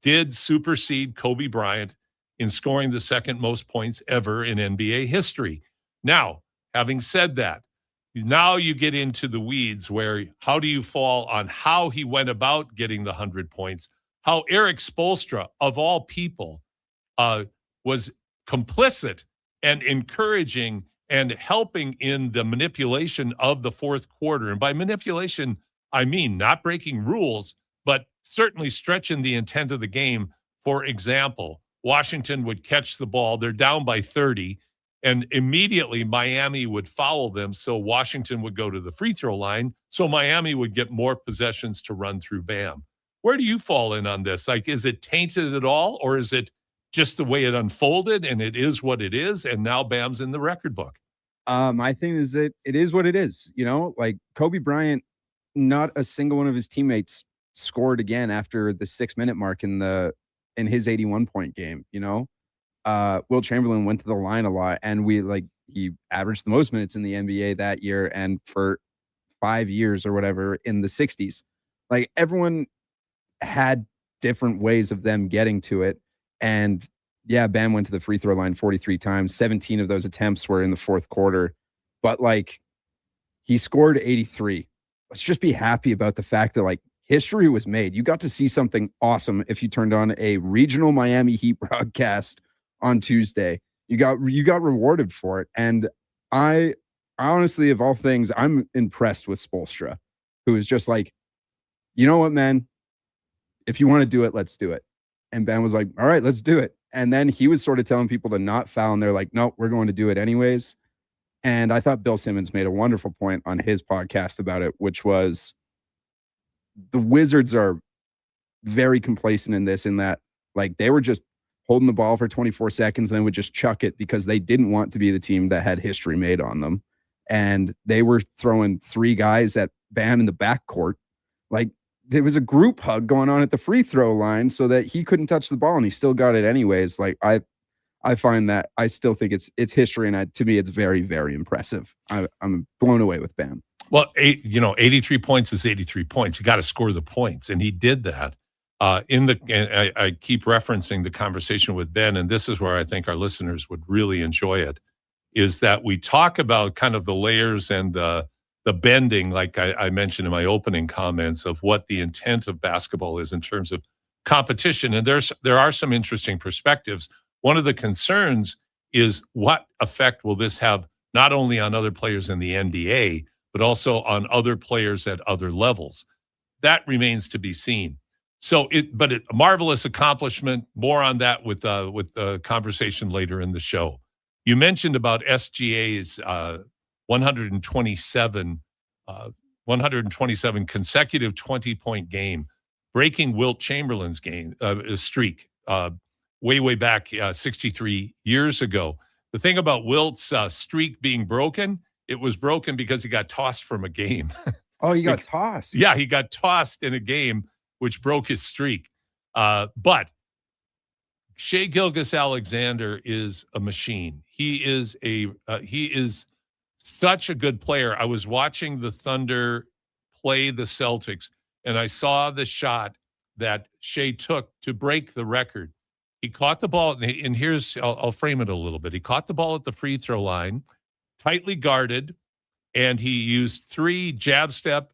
did supersede Kobe Bryant in scoring the second most points ever in NBA history. Now, having said that, now you get into the weeds where how do you fall on how he went about getting the 100 points, how Eric Spoelstra, of all people, was complicit and encouraging and helping in the manipulation of the fourth quarter. And by manipulation, I mean not breaking rules, but certainly stretching the intent of the game. For example, Washington would catch the ball. They're down by 30, and immediately Miami would foul them, so Washington would go to the free throw line, so Miami would get more possessions to run through Bam. Where do you fall in on this? Like, is it tainted at all, or is it just the way it unfolded, and it is what it is, and now Bam's in the record book? My thing is that it is what it is. Like Kobe Bryant, not a single one of his teammates scored again after the 6-minute mark in his 81-point game. Wilt Chamberlain went to the line a lot, and he averaged the most minutes in the NBA that year, and for 5 years or whatever in the 60s. Like, everyone had different ways of them getting to it. And yeah, Bam went to the free throw line 43 times. 17 of those attempts were in the fourth quarter. But he scored 83. Let's just be happy about the fact that history was made. You got to see something awesome if you turned on a regional Miami Heat broadcast on Tuesday. You got rewarded for it. And I honestly, of all things, I'm impressed with Spoelstra, who is just you know what, man? If you want to do it, let's do it. And Ben was like, all right, let's do it. And then he was sort of telling people to not foul, and they're like, no, we're going to do it anyways. And I thought Bill Simmons made a wonderful point on his podcast about it, which was the Wizards are very complacent in this, in that they were just holding the ball for 24 seconds and then would just chuck it because they didn't want to be the team that had history made on them. And they were throwing 3 guys at Bam in the backcourt. There was a group hug going on at the free throw line so that he couldn't touch the ball, and he still got it anyways. I find that, I still think it's history, and to me, it's very, very impressive. I'm blown away with Bam. Well, 83 points is 83 points. You got to score the points, and he did that. And I keep referencing the conversation with Ben, and this is where I think our listeners would really enjoy it, is that we talk about kind of the layers and the bending, like I mentioned in my opening comments, of what the intent of basketball is in terms of competition. And there are some interesting perspectives. One of the concerns is, what effect will this have not only on other players in the NBA, but also on other players at other levels? That remains to be seen. But a marvelous accomplishment. More on that with the conversation later in the show. You mentioned about SGA's 127 consecutive 20-point game, breaking Wilt Chamberlain's streak way back 63 years ago. The thing about Wilt's streak being broken, it was broken because he got tossed from a game. Oh, he got tossed? Yeah, he got tossed in a game, which broke his streak. But Shai Gilgeous-Alexander is a machine. He is such a good player. I was watching the Thunder play the Celtics, and I saw the shot that Shai took to break the record. He caught the ball, and I'll frame it a little bit. He caught the ball at the free throw line, tightly guarded, and he used 3 jab step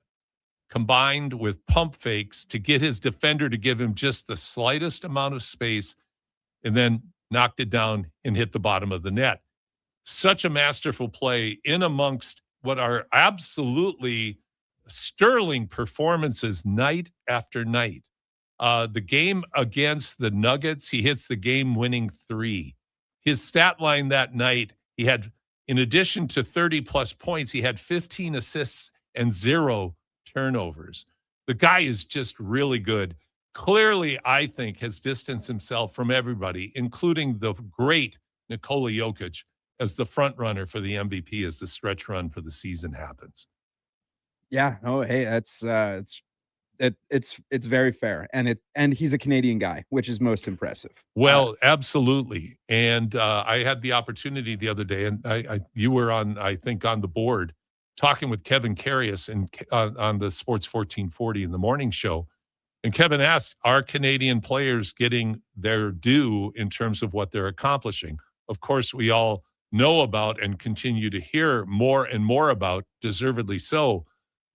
combined with pump fakes to get his defender to give him just the slightest amount of space, and then knocked it down and hit the bottom of the net. Such a masterful play in amongst what are absolutely sterling performances night after night. The game against the Nuggets, he hits the game-winning 3. His stat line that night, he had, in addition to 30-plus points, he had 15 assists and 0 turnovers. The guy is just really good. Clearly, I think, has distanced himself from everybody, including the great Nikola Jokic, as the front runner for the MVP as the stretch run for the season happens. Yeah. Oh, hey, it's very fair, and he's a Canadian guy, which is most impressive. Well, absolutely. And I had the opportunity the other day, and you were on the board talking with Kevin Carius on the Sports 1440 in the morning show, And Kevin asked, are Canadian players getting their due in terms of what they're accomplishing? Of course, we all know about and continue to hear more and more about, deservedly so,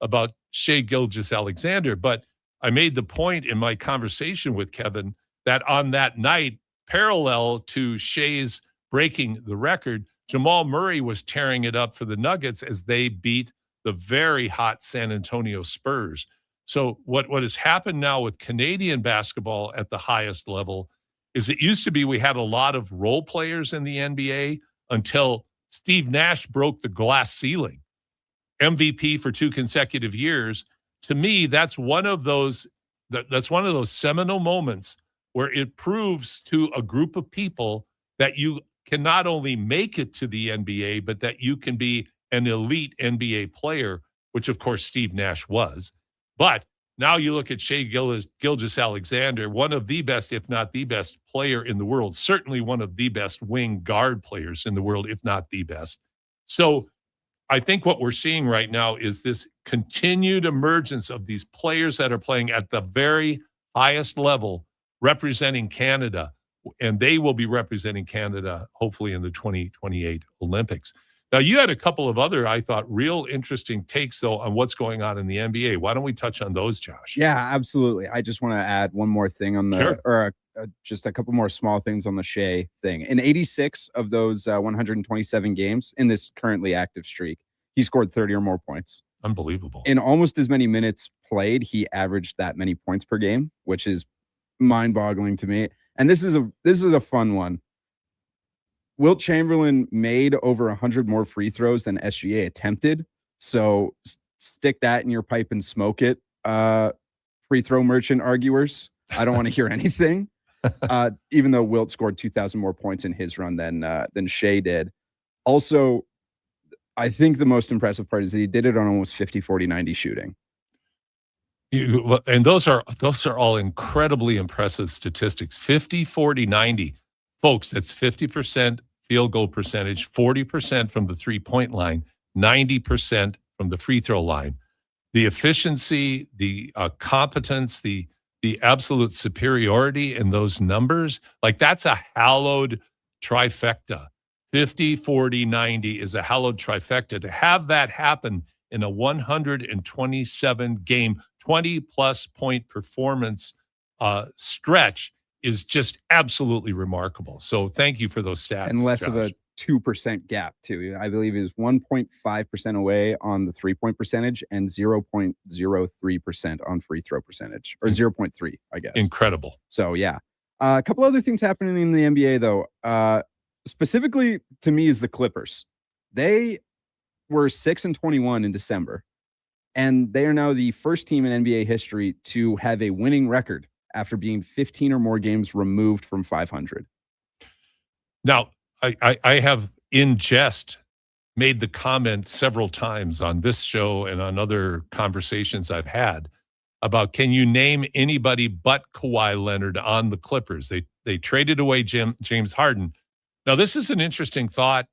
about Shai Gilgeous-Alexander. But I made the point in my conversation with Kevin that on that night, parallel to Shai's breaking the record, Jamal Murray was tearing it up for the Nuggets as they beat the very hot San Antonio Spurs. So what has happened now with Canadian basketball at the highest level is it used to be we had a lot of role players in the NBA until Steve Nash broke the glass ceiling. MVP for 2 consecutive years. To me, that's one of those seminal moments where it proves to a group of people that you can not only make it to the NBA, but that you can be an elite NBA player, which of course Steve Nash was. But now you look at Shai Gilgeous-Alexander, one of the best, if not the best player in the world, certainly one of the best wing guard players in the world, if not the best. So I think what we're seeing right now is this continued emergence of these players that are playing at the very highest level, representing Canada, and they will be representing Canada hopefully in the 2028 Olympics. Now, you had a couple of other, I thought, real interesting takes, though, on what's going on in the NBA. Why don't we touch on those, Josh? Yeah, absolutely. I just want to add one more thing on the, Sure. or just a couple more small things on the Shai thing. In 86 of those 127 games in this currently active streak, he scored 30 or more points. Unbelievable. In almost as many minutes played, he averaged that many points per game, which is mind-boggling to me. And this is a fun one. Wilt Chamberlain made over 100 more free throws than SGA attempted. So stick that in your pipe and smoke it, free throw merchant arguers. I don't want to hear anything. Even though Wilt scored 2,000 more points in his run than Shai did. Also, I think the most impressive part is that he did it on almost 50, 40, 90 shooting. And those are all incredibly impressive statistics. 50, 40, 90. Folks, that's 50% field goal percentage, 40% from the three-point line, 90% from the free throw line. The efficiency, the competence, the absolute superiority in those numbers, like that's a hallowed trifecta. 50, 40, 90 is a hallowed trifecta. To have that happen in a 127-game, 20-plus point performance stretch is just absolutely remarkable. So thank you for those stats. And less Josh. of a 2% gap, too. I believe it was 1.5% away on the three-point percentage and 0.03% on free throw percentage, or 0.3, I guess. Incredible. So, yeah. A couple other things happening in the NBA, though. Specifically, to me, is the Clippers. They were 6-21 in December, and they are now the first team in NBA history to have a winning record after being 15 or more games removed from 500. Now, I have in jest made the comment several times on this show and on other conversations I've had about, can you name anybody but Kawhi Leonard on the Clippers? They traded away James Harden. Now, this is an interesting thought.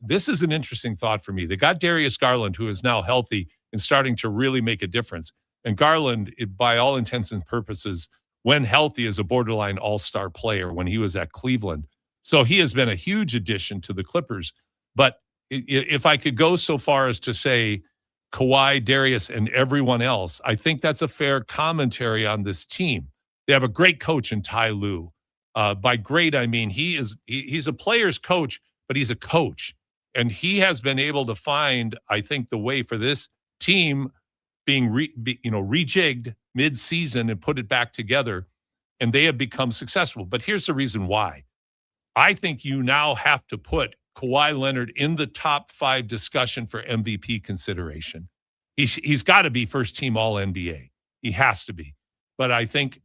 This is an interesting thought for me. They got Darius Garland, who is now healthy and starting to really make a difference. And Garland, by all intents and purposes, when healthy, is a borderline all-star player when he was at Cleveland. So he has been a huge addition to the Clippers. But if I could go so far as to say Kawhi, Darius, and everyone else, I think that's a fair commentary on this team. They have a great coach in Ty Lue. By great, I mean he's a player's coach, but he's a coach. And he has been able to find, I think, the way for this team being rejigged mid-season and put it back together, and they have become successful. But here's the reason why. I think you now have to put Kawhi Leonard in the top 5 discussion for MVP consideration. He's got to be first team All-NBA. He has to be. But I think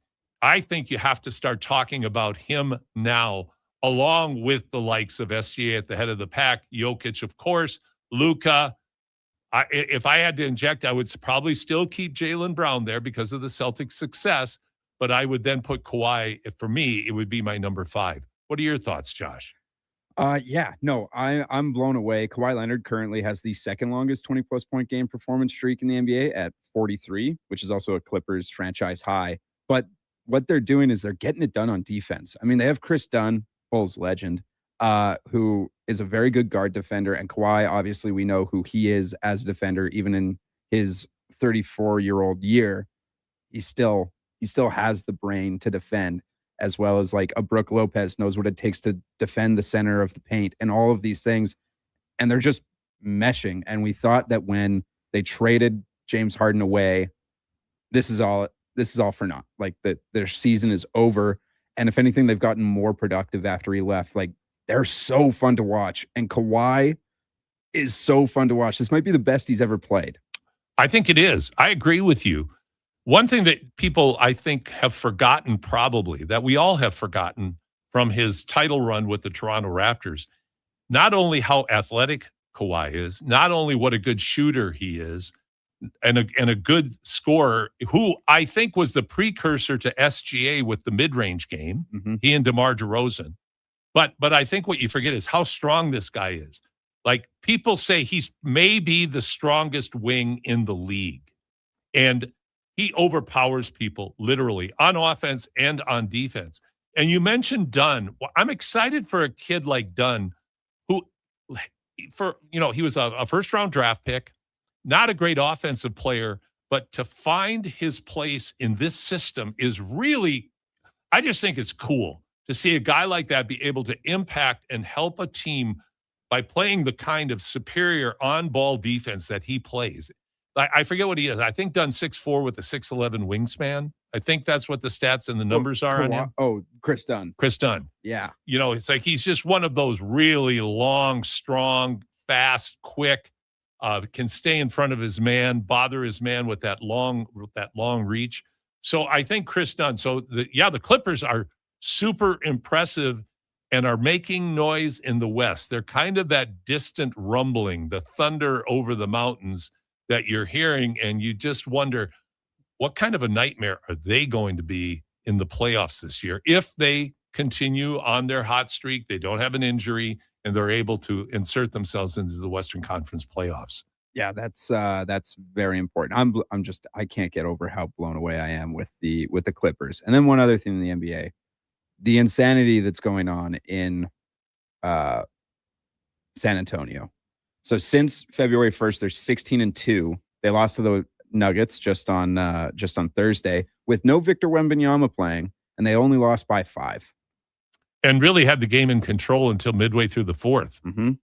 you have to start talking about him now, along with the likes of SGA at the head of the pack, Jokic, of course, Luka. If I had to inject, I would probably still keep Jaylen Brown there because of the Celtics' success, but I would then put Kawhi. For me, it would be my number 5. What are your thoughts, Josh? Yeah, no, I'm blown away. Kawhi Leonard currently has the second longest 20+ point game performance streak in the NBA at 43, which is also a Clippers franchise high. But what they're doing is they're getting it done on defense. I mean, they have Chris Dunn, Bulls legend, who is a very good guard defender, and Kawhi, obviously, we know who he is as a defender, even in his 34-year-old year. He still has the brain to defend, as well as like a Brook Lopez knows what it takes to defend the center of the paint and all of these things. And they're just meshing. And we thought that when they traded James Harden away, this is all for naught. Like that their season is over. And if anything, they've gotten more productive after he left. Like they're so fun to watch. And Kawhi is so fun to watch. This might be the best he's ever played. I think it is. I agree with you. One thing that people, I think, have forgotten probably, that we all have forgotten from his title run with the Toronto Raptors, not only how athletic Kawhi is, not only what a good shooter he is, and a good scorer, who I think was the precursor to SGA with the mid-range game, he and DeMar DeRozan. But I think what you forget is how strong this guy is. Like, people say he's maybe the strongest wing in the league. And he overpowers people, literally, on offense and on defense. And you mentioned Dunn. Well, I'm excited for a kid like Dunn, who, he was a first-round draft pick, not a great offensive player, but to find his place in this system is really, I just think it's cool to see a guy like that be able to impact and help a team by playing the kind of superior on-ball defense that he plays. I forget what he is. I think Dunn 6'4" with a 6'11" wingspan. I think that's what the stats and the numbers are on him. Oh, Chris Dunn. Chris Dunn. Yeah. It's like he's just one of those really long, strong, fast, quick, can stay in front of his man, bother his man with that long reach. So I think Chris Dunn. So the Clippers are super impressive and are making noise in the West. They're kind of that distant rumbling, the thunder over the mountains that you're hearing, and you just wonder what kind of a nightmare are they going to be in the playoffs this year if they continue on their hot streak, they don't have an injury, and they're able to insert themselves into the Western Conference playoffs. Yeah, that's very important. I can't get over how blown away I am with the Clippers. And then one other thing in the NBA, the insanity that's going on in San Antonio. So since February 1st, they're 16-2. They lost to the Nuggets just on Thursday with no Victor Wembanyama playing, and they only lost by 5. And really had the game in control until midway through the fourth. Mm-hmm.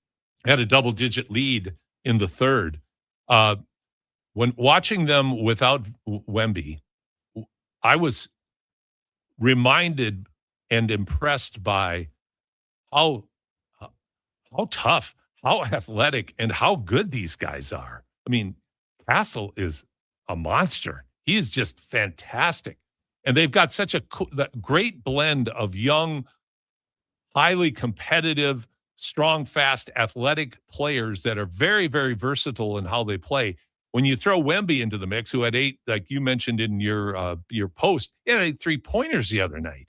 Had a double-digit lead in the third. When watching them without Wemby, I was reminded and impressed by how tough, how athletic, and how good these guys are. I mean, Castle is a monster. He is just fantastic. And they've got such a great blend of young, highly competitive, strong, fast, athletic players that are very, very versatile in how they play. When you throw Wemby into the mix, who had 8, like you mentioned in your post, he had 8 3-pointers the other night.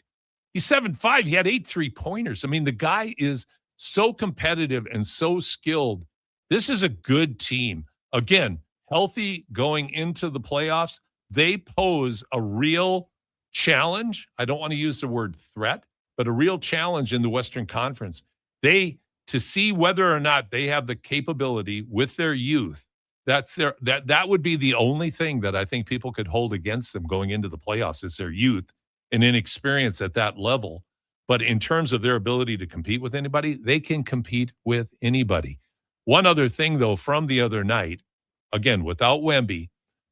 He's 7'5". He had 8 3-pointers. I mean, the guy is so competitive and so skilled. This is a good team. Again, healthy going into the playoffs. They pose a real challenge. I don't want to use the word threat, but a real challenge in the Western Conference. To see whether or not they have the capability with their youth, that would be the only thing that I think people could hold against them going into the playoffs is their youth and inexperience at that level. But in terms of their ability to compete with anybody, they can compete with anybody. One other thing, though, from the other night, again, without Wemby,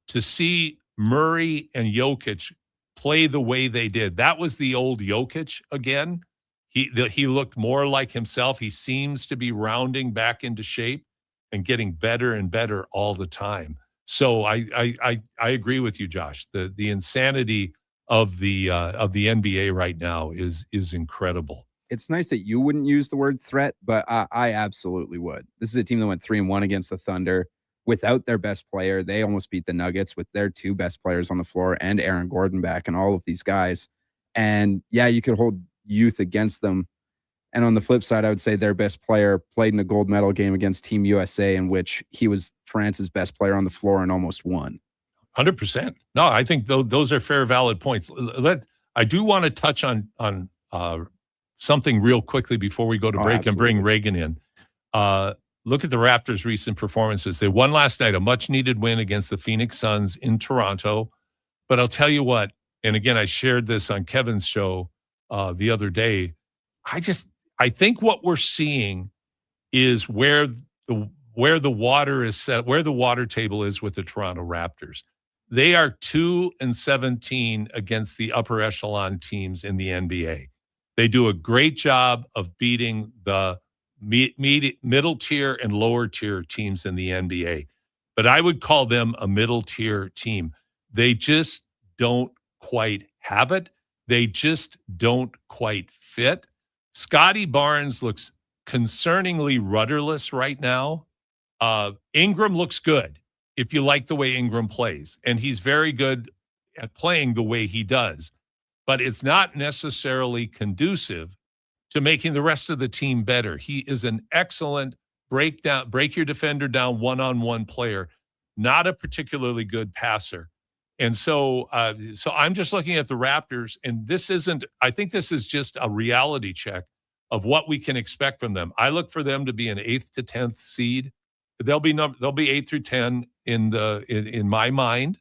to see Murray and Jokic play the way they did, that was the old Jokic again. He looked more like himself. He seems to be rounding back into shape and getting better and better all the time. So I agree with you, Josh. The insanity of the NBA right now is incredible. It's nice that you wouldn't use the word threat, but I absolutely would. This is a team that went 3-1 against the Thunder without their best player. They almost beat the Nuggets with their 2 best players on the floor and Aaron Gordon back and all of these guys. And yeah, you could hold youth against them. And on the flip side, I would say their best player played in a gold medal game against Team USA, in which he was France's best player on the floor and almost won. 100%. No, I think those are fair, valid points. I do want to touch on something real quickly before we go to break and bring Reagan in. Look at the Raptors' recent performances. They won last night, a much-needed win against the Phoenix Suns in Toronto. But I'll tell you what, and again, I shared this on Kevin's show the other day. I think what we're seeing is where the water is set, where the water table is with the Toronto Raptors. They are 2-17 against the upper echelon teams in the NBA. They do a great job of beating the middle tier and lower tier teams in the NBA. But I would call them a middle tier team. They just don't quite have it. They just don't quite fit. Scotty Barnes looks concerningly rudderless right now. Ingram looks good if you like the way Ingram plays, and he's very good at playing the way he does, but it's not necessarily conducive to making the rest of the team better. He is an excellent break your defender down one-on-one player, not a particularly good passer. And so I'm just looking at the Raptors, and I think this is just a reality check of what we can expect from them. I look for them to be an 8th to 10th seed. They'll be 8 through 10 in my mind,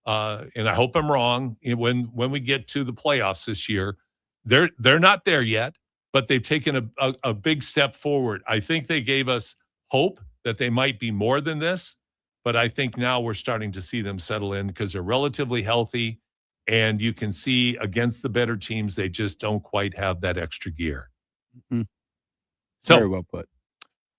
and I hope I'm wrong. When we get to the playoffs this year, they're not there yet, but they've taken a big step forward. I think they gave us hope that they might be more than this, but I think now we're starting to see them settle in because they're relatively healthy, and you can see against the better teams, they just don't quite have that extra gear. Mm-hmm. So, very well put.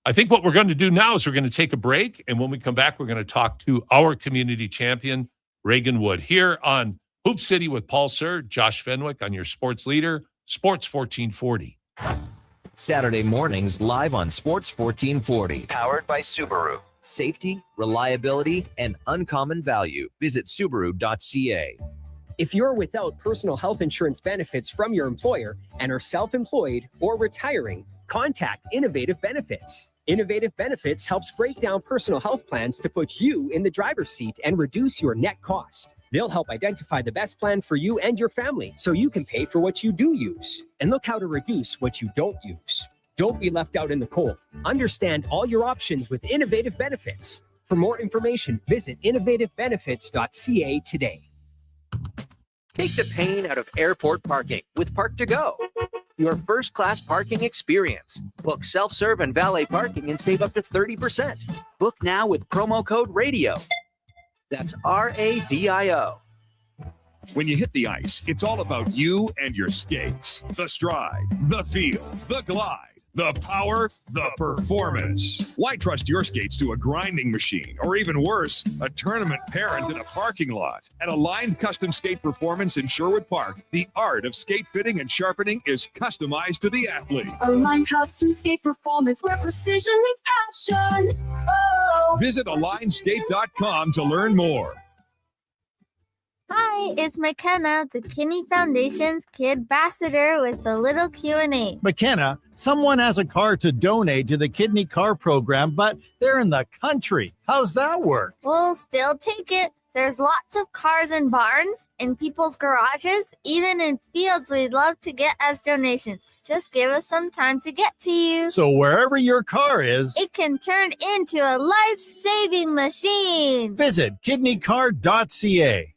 I think what we're going to do now is we're going to take a break, and when we come back, we're going to talk to our community champion, Reagan Wood, here on Hoop City with Paul Sir, Josh Fenwick on your sports leader, Sports 1440. Saturday mornings live on Sports 1440. Powered by Subaru. Safety, reliability, and uncommon value. Visit Subaru.ca. If you're without personal health insurance benefits from your employer and are self-employed or retiring, contact Innovative Benefits. Innovative Benefits helps break down personal health plans to put you in the driver's seat and reduce your net cost. They'll help identify the best plan for you and your family so you can pay for what you do use and look how to reduce what you don't use. Don't be left out in the cold. Understand all your options with Innovative Benefits. For more information, visit innovativebenefits.ca today. Take the pain out of airport parking with Park to Go. Your first-class parking experience. Book self-serve and valet parking and save up to 30%. Book now with promo code RADIO. That's RADIO. When you hit the ice, it's all about you and your skates. The stride, the feel, the glide, the power, the performance. Why trust your skates to a grinding machine, or even worse, a tournament parent in a parking lot? At Aligned Custom Skate Performance in Sherwood Park, the art of skate fitting and sharpening is customized to the athlete. Aligned Custom Skate Performance, where precision meets passion. Oh. Visit AlignedSkate.com to learn more. Hi, it's McKenna, the Kinney Foundation's Kid Ambassador with a little Q&A. McKenna, someone has a car to donate to the Kidney Car Program, but they're in the country. How's that work? We'll still take it. There's lots of cars in barns, in people's garages, even in fields we'd love to get as donations. Just give us some time to get to you. So wherever your car is, it can turn into a life-saving machine. Visit kidneycar.ca.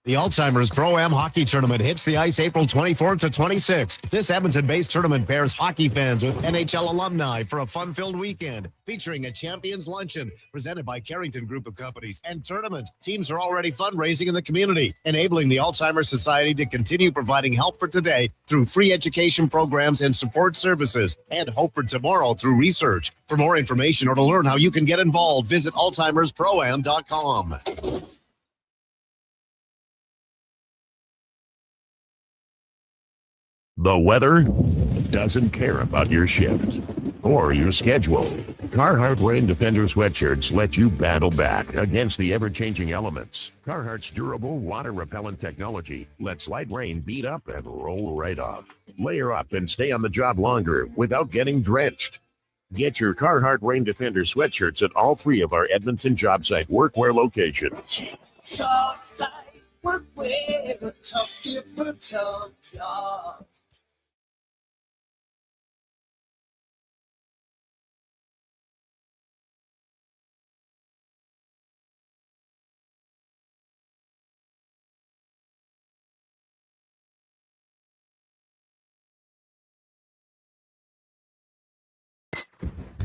The Alzheimer's Pro-Am Hockey Tournament hits the ice April 24th to 26th. This Edmonton-based tournament pairs hockey fans with NHL alumni for a fun-filled weekend, featuring a champions luncheon presented by Carrington Group of Companies and tournament. Teams are already fundraising in the community, enabling the Alzheimer's Society to continue providing help for today through free education programs and support services, and hope for tomorrow through research. For more information or to learn how you can get involved, visit alzheimersproam.com. The weather doesn't care about your shift or your schedule. Carhartt Rain Defender sweatshirts let you battle back against the ever-changing elements. Carhartt's durable, water-repellent technology lets light rain beat up and roll right off. Layer up and stay on the job longer without getting drenched. Get your Carhartt Rain Defender sweatshirts at all 3 of our Edmonton job site workwear locations. Job site workwear, tough gear for tough jobs.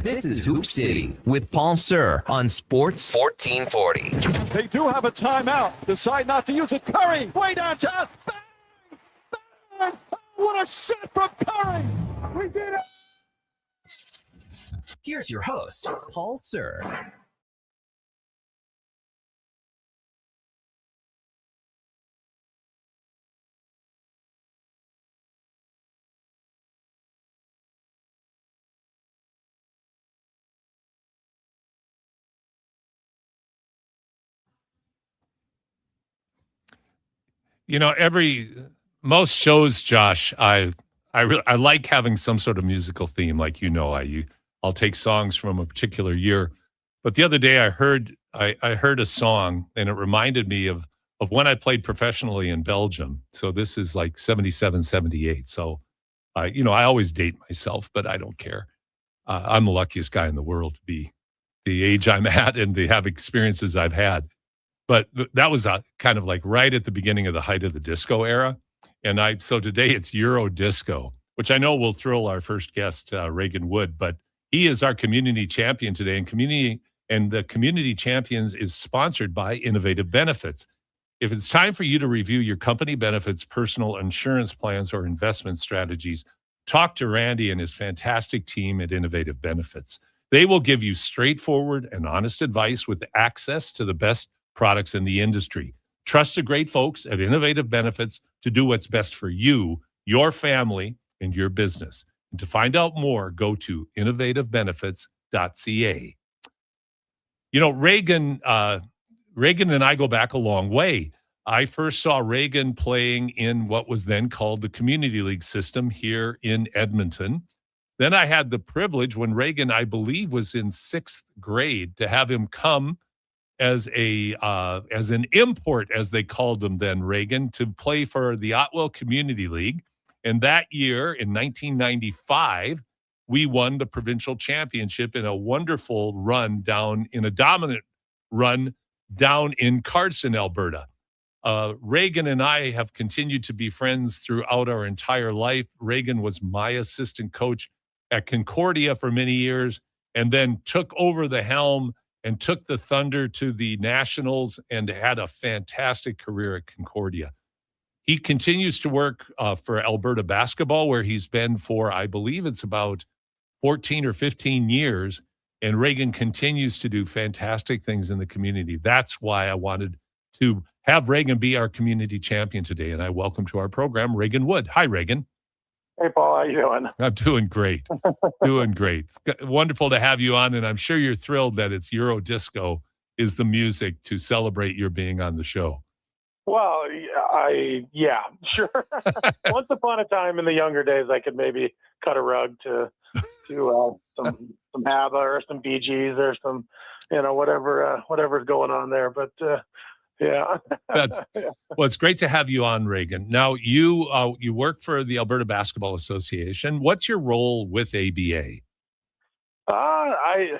This is Hoop City with Paul Sir on Sports 1440. They do have a timeout. Decide not to use it. Curry, way downtown. Bang! Bang! What a shot from Curry! We did it! Here's your host, Paul Sir. You know, most shows, Josh, I like having some sort of musical theme. Like, I'll take songs from a particular year. But the other day I heard a song, and it reminded me of when I played professionally in Belgium. So this is like 77, 78. So, I always date myself, but I don't care. I'm the luckiest guy in the world to be the age I'm at and to have experiences I've had. But that was kind of like right at the beginning of the height of the disco era. And so today it's Euro Disco, which I know will thrill our first guest, Reagan Wood, but he is our community champion today. And the Community Champions is sponsored by Innovative Benefits. If it's time for you to review your company benefits, personal insurance plans, or investment strategies, talk to Randy and his fantastic team at Innovative Benefits. They will give you straightforward and honest advice with access to the best products in the industry. Trust the great folks at Innovative Benefits to do what's best for you, your family, and your business. And to find out more, go to innovativebenefits.ca. Reagan and I go back a long way. I first saw Reagan playing in what was then called the Community League system here in Edmonton. Then I had the privilege when Reagan, I believe, was in 6th grade to have him come as an import, as they called them then, Reagan, to play for the Otwell Community League. And that year, in 1995, we won the provincial championship in a wonderful run a dominant run down in Carson, Alberta. Reagan and I have continued to be friends throughout our entire life. Reagan was my assistant coach at Concordia for many years, and then took over the helm and took the Thunder to the Nationals and had a fantastic career at Concordia. He continues to work for Alberta basketball, where he's been for, I believe it's about 14 or 15 years. And Reagan continues to do fantastic things in the community. That's why I wanted to have Reagan be our community champion today. And I welcome to our program, Reagan Wood. Hi, Reagan. Hey, Paul, how you doing? I'm doing great. Doing great. It's wonderful to have you on, and I'm sure you're thrilled that it's Euro Disco is the music to celebrate your being on the show. Well, yeah, sure. Once upon a time in the younger days, I could maybe cut a rug to some ABBA or some Bee Gees or some, whatever's going on there. But yeah. Well, it's great to have you on, Reagan. Now, you work for the Alberta Basketball Association. What's your role with ABA? I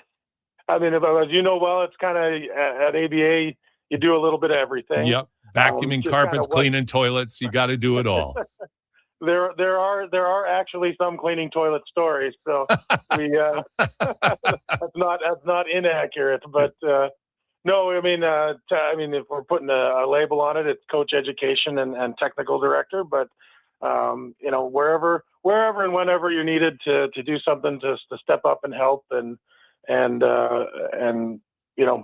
mean, as you know well, it's kind of at ABA, you do a little bit of everything. Yep. Vacuuming carpets, cleaning toilets. You got to do it all. There are actually some cleaning toilet stories. So that's not inaccurate, but no, I mean, if we're putting a label on it, it's coach education and technical director, but wherever and whenever you're needed to do something to step up and help and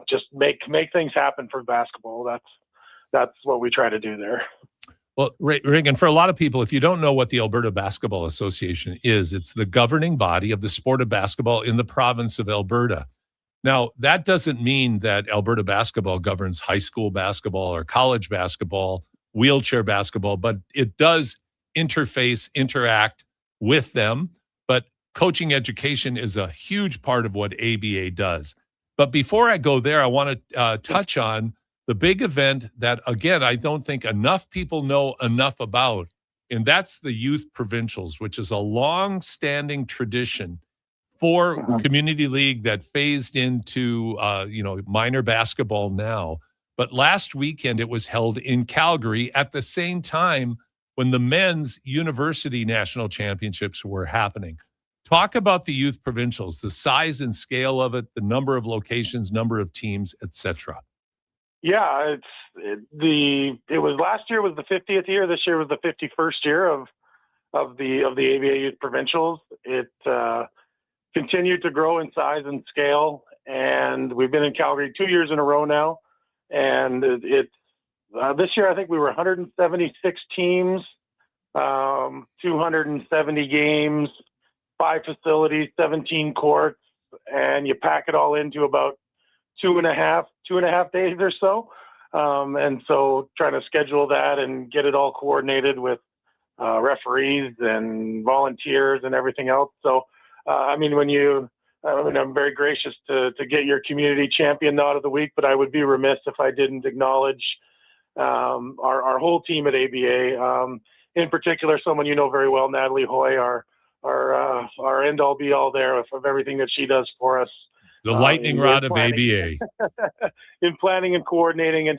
just make things happen for basketball. That's what we try to do there. Well, Reagan, for a lot of people, if you don't know what the Alberta Basketball Association is, it's the governing body of the sport of basketball in the province of Alberta. Now, that doesn't mean that Alberta basketball governs high school basketball or college basketball, wheelchair basketball, but it does interact with them. But coaching education is a huge part of what ABA does. But before I go there, I want to touch on the big event that, again, I don't think enough people know enough about, and that's the Youth Provincials, which is a long-standing tradition for Community League that phased into, minor basketball now. But last weekend, it was held in Calgary at the same time when the men's university national championships were happening. Talk about the Youth Provincials, the size and scale of it, the number of locations, number of teams, etc. Yeah, it was last year was the 50th year. This year was the 51st year of the ABA Youth Provincials. It continued to grow in size and scale, and we've been in Calgary 2 years in a row now. And this year I think we were 176 teams, 270 games, 5 facilities, 17 courts, and you pack it all into about two and a half days or so. And so trying to schedule that and get it all coordinated with referees and volunteers and everything else. So, I'm very gracious to get your community champion nod of the week, but I would be remiss if I didn't acknowledge our whole team at ABA. In particular, someone you know very well, Natalie Hoy, our end all be all there of everything that she does for us. The lightning rod of ABA. In planning and coordinating. And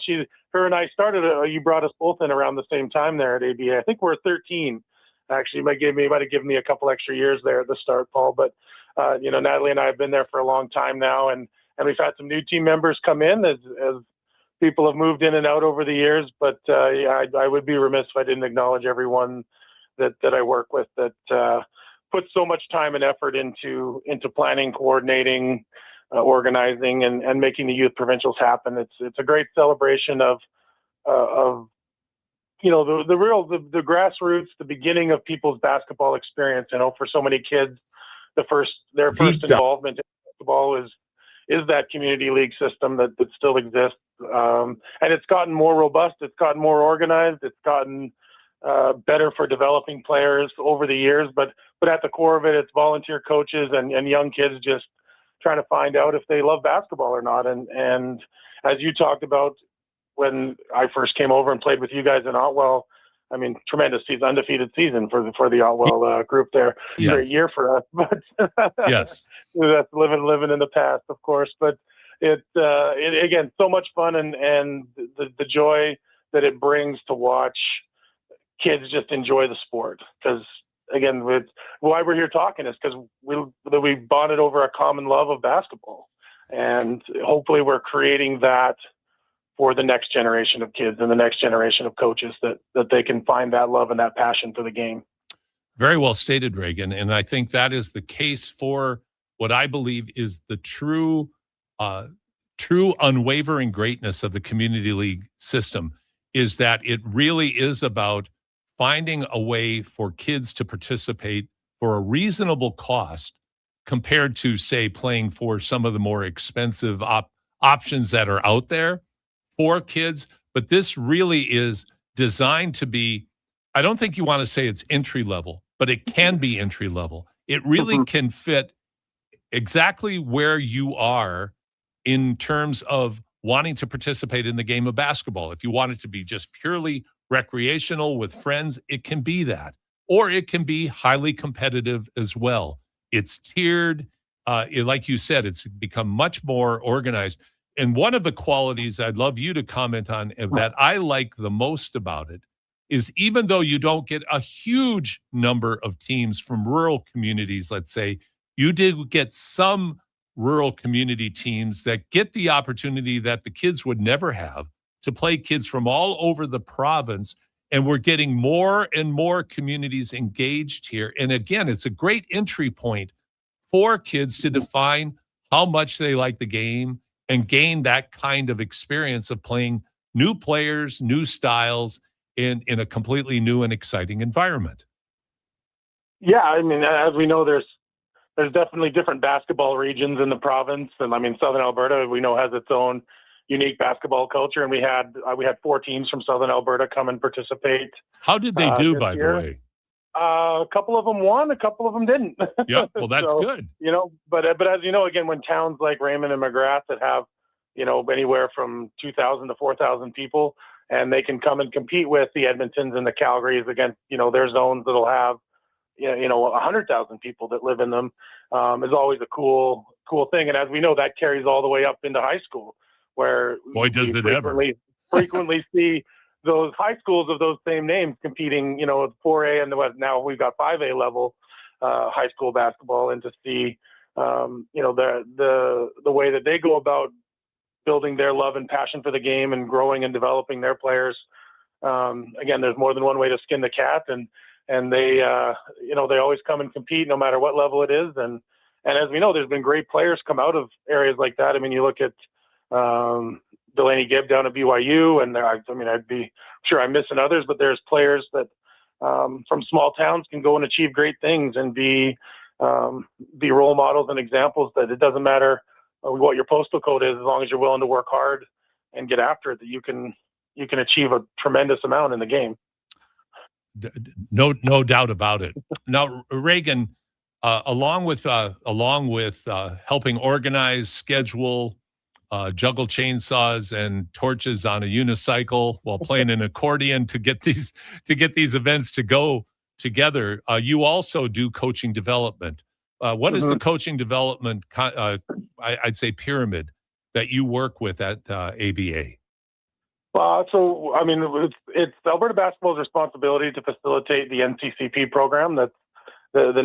her and I started, you brought us both in around the same time there at ABA. I think we're 13. Actually, you might have given me a couple extra years there at the start, Paul. But, Natalie and I have been there for a long time now. And we've had some new team members come in as people have moved in and out over the years. But, I would be remiss if I didn't acknowledge everyone that I work with that puts so much time and effort into planning, coordinating, organizing, and making the Youth Provincials happen. It's a great celebration of the grassroots, the beginning of people's basketball experience. For so many kids, their first involvement in basketball is that community league system that still exists. And it's gotten more robust. It's gotten more organized. It's gotten better for developing players over the years. But at the core of it, it's volunteer coaches and young kids just trying to find out if they love basketball or not. And as you talked about when I first came over and played with you guys in Otwell, tremendous season, undefeated season for the Otwell group there. Yes. Great year for us, but yes, that's living in the past, of course. But it again, so much fun and the joy that it brings to watch kids just enjoy the sport. Because again, why we're here talking is because we bonded over a common love of basketball, and hopefully we're creating that for the next generation of kids and the next generation of coaches that they can find that love and that passion for the game. Very well stated, Reagan. And I think that is the case for what I believe is the true unwavering greatness of the community league system, is that it really is about finding a way for kids to participate for a reasonable cost compared to, say, playing for some of the more expensive options that are out there for kids. But this really is designed to be, I don't think you want to say it's entry level, but it can be entry level. It really can fit exactly where you are in terms of wanting to participate in the game of basketball. If you want it to be just purely recreational with friends, it can be that. Or it can be highly competitive as well. It's tiered. Like you said, it's become much more organized. And one of the qualities I'd love you to comment on that I like the most about it is, even though you don't get a huge number of teams from rural communities, let's say, you do get some rural community teams that get the opportunity that the kids would never have to play kids from all over the province. And we're getting more and more communities engaged here. And again, it's a great entry point for kids to define how much they like the game and gain that kind of experience of playing new players, new styles in a completely new and exciting environment. Yeah, as we know, there's definitely different basketball regions in the province. And Southern Alberta, we know, has its own unique basketball culture. And we had 4 teams from Southern Alberta come and participate. How did they do, by the way? A couple of them won, a couple of them didn't. Yeah, well, that's So, good. But as you know, again, when towns like Raymond and McGrath that have, anywhere from 2,000 to 4,000 people, and they can come and compete with the Edmontons and the Calgarys against, their zones that'll have, 100,000 people that live in them, is always a cool thing. And as we know, that carries all the way up into high school, where Boy, does we it ever. frequently see those high schools of those same names competing, 4A and now we've got 5A level high school basketball, and to see, the way that they go about building their love and passion for the game and growing and developing their players. Again, there's more than one way to skin the cat, and they, they always come and compete no matter what level it is. And as we know, there's been great players come out of areas like that. I mean, you look at Delaney Gibb down at BYU, and I'd be sure I'm missing others, but there's players that from small towns can go and achieve great things and be role models and examples that it doesn't matter what your postal code is, as long as you're willing to work hard and get after it, that you can achieve a tremendous amount in the game. No doubt about it. Now, Reagan, along with helping organize, schedule, juggle chainsaws and torches on a unicycle while playing an accordion to get these events to go together, you also do coaching development. What is the coaching development, I'd say, pyramid that you work with at ABA? So, it's Alberta Basketball's responsibility to facilitate the NCCP program. That's the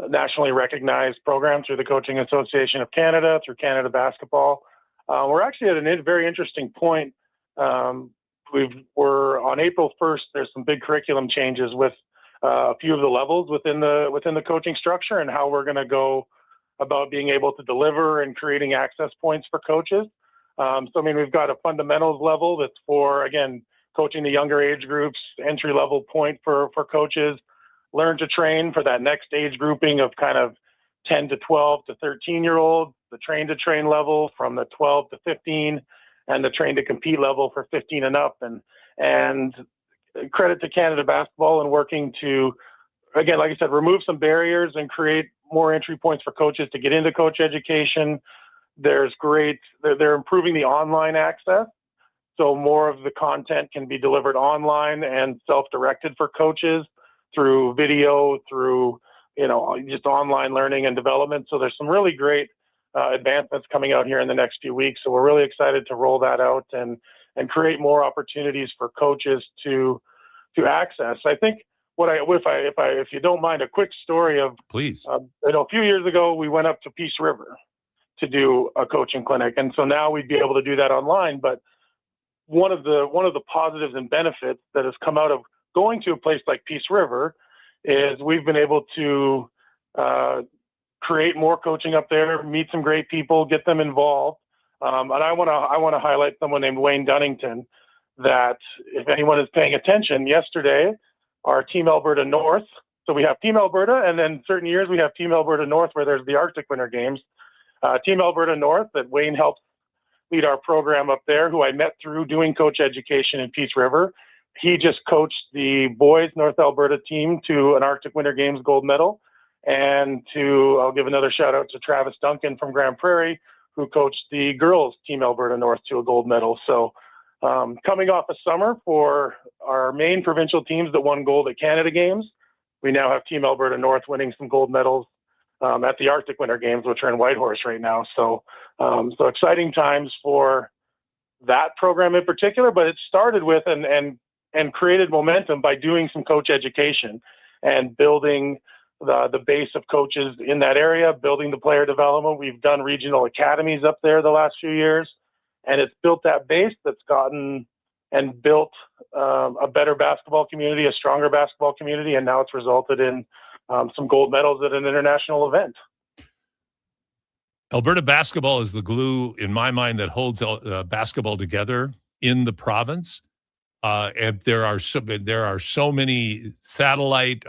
nationally recognized program through the Coaching Association of Canada, through Canada Basketball. We're actually at a very interesting point. We're on April 1st. There's some big curriculum changes with a few of the levels within the coaching structure, and how we're going to go about being able to deliver and creating access points for coaches. We've got a fundamentals level that's for, again, coaching the younger age groups, entry level point for coaches, learn to train for that next age grouping of kind of 10 to 12 to 13-year-olds, the train to train level from the 12 to 15, and the train to compete level for 15 and up. And credit to Canada Basketball in working to, again, like I said, remove some barriers and create more entry points for coaches to get into coach education. They're improving the online access, so more of the content can be delivered online and self-directed for coaches through video, through just online learning and development. So there's some really great advancements coming out here in the next few weeks. So we're really excited to roll that out and create more opportunities for coaches to access. I think if you don't mind, a quick story of, please. A few years ago we went up to Peace River to do a coaching clinic, and so now we'd be able to do that online. But one of the positives and benefits that has come out of going to a place like Peace River is we've been able to create more coaching up there, meet some great people, get them involved. And I want to highlight someone named Wayne Dunnington, that if anyone is paying attention, yesterday our Team Alberta North, so we have Team Alberta, and then certain years we have Team Alberta North where there's the Arctic Winter Games. Team Alberta North, that Wayne helps lead our program up there, who I met through doing coach education in Peace River. He just coached the boys North Alberta team to an Arctic Winter Games gold medal. And I'll give another shout out to Travis Duncan from Grand Prairie, who coached the girls Team Alberta North to a gold medal. So coming off a summer for our main provincial teams that won gold at Canada Games, we now have Team Alberta North winning some gold medals at the Arctic Winter Games, which are in Whitehorse right now. So exciting times for that program in particular, but it started with and created momentum by doing some coach education and building the base of coaches in that area, building the player development. We've done regional academies up there the last few years, and it's built that base that's gotten and built a better basketball community, a stronger basketball community, and now it's resulted in some gold medals at an international event. Alberta basketball is the glue, in my mind, that holds basketball together in the province. And there are so many satellite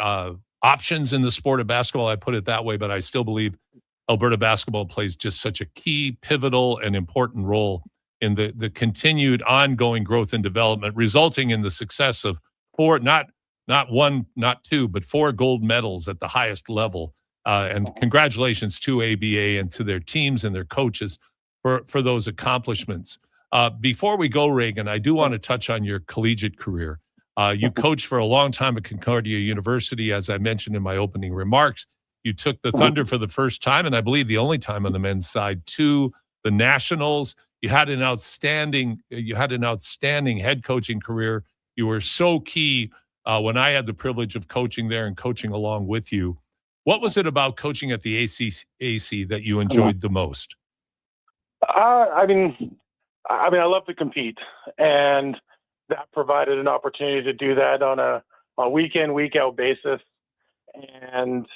options in the sport of basketball. I put it that way, but I still believe Alberta basketball plays just such a key, pivotal, and important role in the continued ongoing growth and development, resulting in the success of not not one, not two, but 4 gold medals at the highest level. And congratulations to ABA and to their teams and their coaches for those accomplishments. Before we go, Reagan, I do want to touch on your collegiate career. You coached for a long time at Concordia University, as I mentioned in my opening remarks. You took the Thunder for the first time, and I believe the only time on the men's side, to the Nationals. You had an outstanding head coaching career. You were so key when I had the privilege of coaching there and coaching along with you. What was it about coaching at the ACAC that you enjoyed the most? I love to compete, and that provided an opportunity to do that on a week in, week out basis. And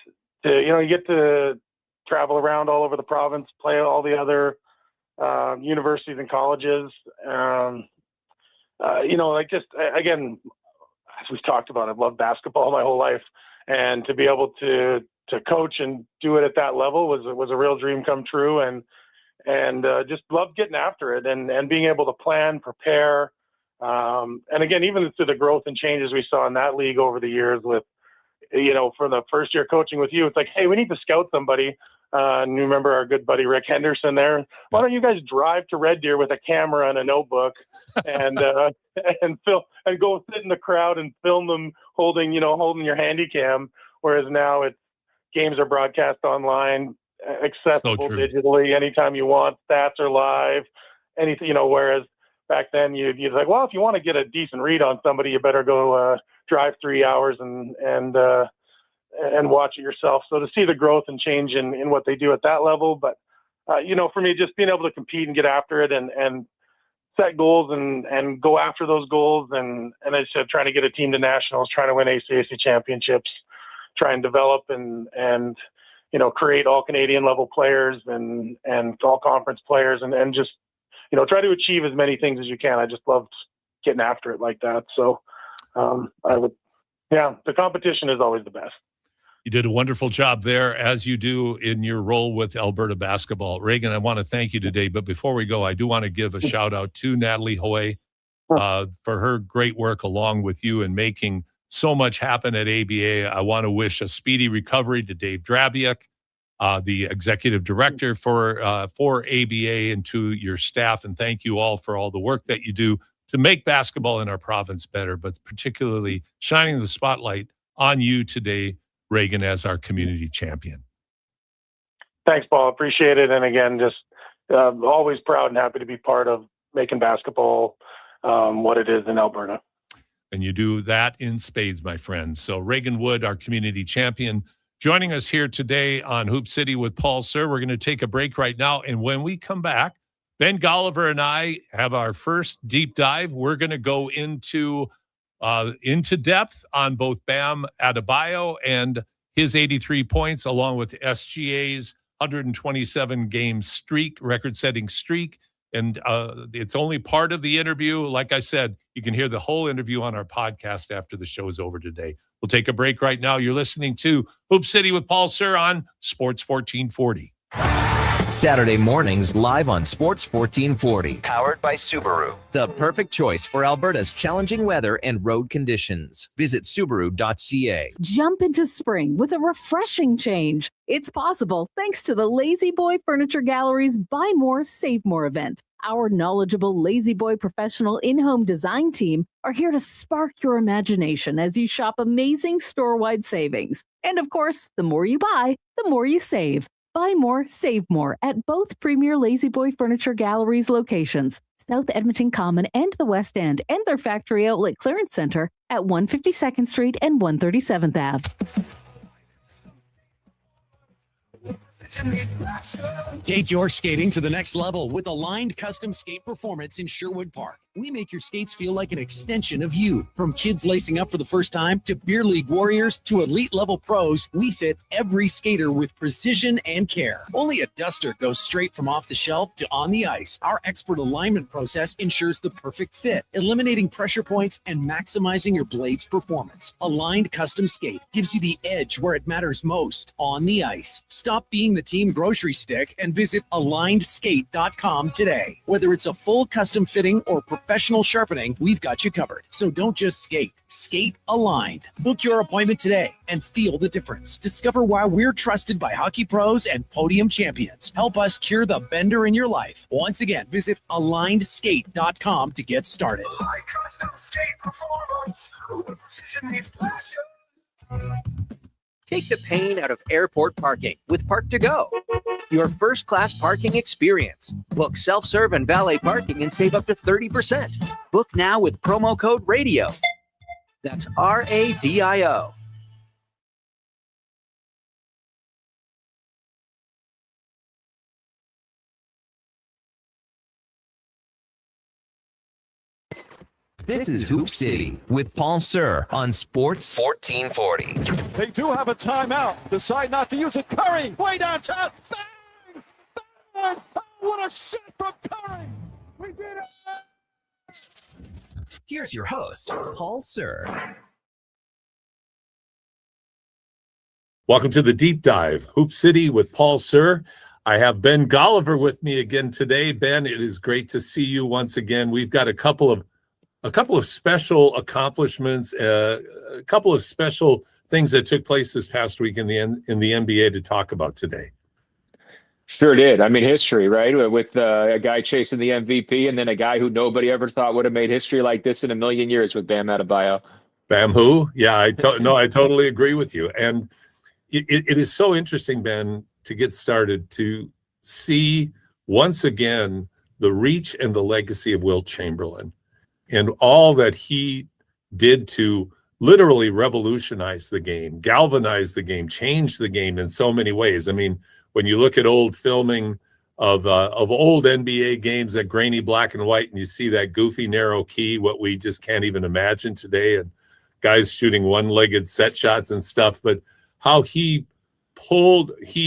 you get to travel around all over the province, play all the other universities and colleges. Again, as we've talked about, I've loved basketball my whole life, and to be able to coach and do it at that level was a real dream come true. And just loved getting after it and being able to plan, prepare. And again, even through the growth and changes we saw in that league over the years with, for the first year coaching with you, it's like, hey, we need to scout somebody. And you remember our good buddy Rick Henderson there. Why don't you guys drive to Red Deer with a camera and a notebook and go sit in the crowd and film them holding your handy cam. Whereas now games are broadcast online, accessible digitally anytime you want. Stats are live, anything. Whereas back then you'd like, well, if you want to get a decent read on somebody, you better go drive 3 hours and watch it yourself. So to see the growth and change in what they do at that level, but for me, just being able to compete and get after it and set goals and go after those goals and as I said, trying to get a team to nationals, trying to win ACAC championships, try and develop and create all Canadian level players and all conference players and just try to achieve as many things as you can. I just loved getting after it like that. So the competition is always the best. You did a wonderful job there, as you do in your role with Alberta basketball. Reagan, I want to thank you today. But before we go, I do want to give a shout out to Natalie Hoy for her great work along with you in making so much happen at ABA. I want to wish a speedy recovery to Dave Drabiak, the executive director for ABA, and to your staff. And thank you all for all the work that you do to make basketball in our province better, but particularly shining the spotlight on you today, Reagan, as our community champion. Thanks, Paul. Appreciate it. And again, just always proud and happy to be part of making basketball what it is in Alberta. And you do that in spades, my friends. So Reagan Wood, our community champion, joining us here today on Hoop City with Paul Sir. We're going to take a break right now. And when we come back, Ben Golliver and I have our first deep dive. We're going to go into depth on both Bam Adebayo and his 83 points, along with SGA's 127-game streak, record-setting streak. And it's only part of the interview. Like I said, you can hear the whole interview on our podcast after the show is over today. We'll take a break right now. You're listening to Hoop City with Paul Sir on Sports 1440. Saturday mornings live on Sports 1440. Powered by Subaru. The perfect choice for Alberta's challenging weather and road conditions. Visit Subaru.ca. Jump into spring with a refreshing change. It's possible thanks to the Lazy Boy Furniture Gallery's Buy More, Save More event. Our knowledgeable Lazy Boy professional in-home design team are here to spark your imagination as you shop amazing store-wide savings. And of course, the more you buy, the more you save. Buy more, save more at both premier Lazy Boy Furniture Galleries locations, South Edmonton Common and the West End, and their factory outlet clearance center at 152nd Street and 137th Ave. Take your skating to the next level with Aligned Custom Skate Performance in Sherwood Park. We make your skates feel like an extension of you. From kids lacing up for the first time to beer league warriors to elite level pros, we fit every skater with precision and care. Only a duster goes straight from off the shelf to on the ice. Our expert alignment process ensures the perfect fit, eliminating pressure points and maximizing your blade's performance. Aligned Custom Skate gives you the edge where it matters most, on the ice. Stop being the team grocery stick and visit AlignedSkate.com today. Whether it's a full custom fitting or professional sharpening, we've got you covered. So don't just skate, skate aligned. Book your appointment today and feel the difference. Discover why we're trusted by hockey pros and podium champions. Help us cure the bender in your life. Once again, visit alignedskate.com to get started. I custom skate performance with precision meets passion. Take the pain out of airport parking with Park to Go. Your first class parking experience. Book self-serve and valet parking and save up to 30%. Book now with promo code RADIO. That's RADIO. This is Hoop City with Paul Sir on Sports 1440. They do have a timeout. Decide not to use it. Curry, way downtown. Bang! Bang! Oh, what a shot from Curry! We did it! Here's your host, Paul Sir. Welcome to the Deep Dive, Hoop City with Paul Sir. I have Ben Golliver with me again today. Ben, it is great to see you once again. We've got a couple of special accomplishments, a couple of special things that took place this past week in the NBA to talk about today. Sure did. I mean, history, right? With a guy chasing the MVP and then a guy who nobody ever thought would have made history like this in a million years with Bam Adebayo. Bam who? Yeah, I totally agree with you. And it is so interesting, Ben, to get started, to see once again the reach and the legacy of Wilt Chamberlain and all that he did to literally revolutionize the game, galvanize the game, change the game in so many ways. I mean, when you look at old filming of old NBA games, that grainy black and white, and you see that goofy narrow key, what we just can't even imagine today, and guys shooting one-legged set shots and stuff, but how he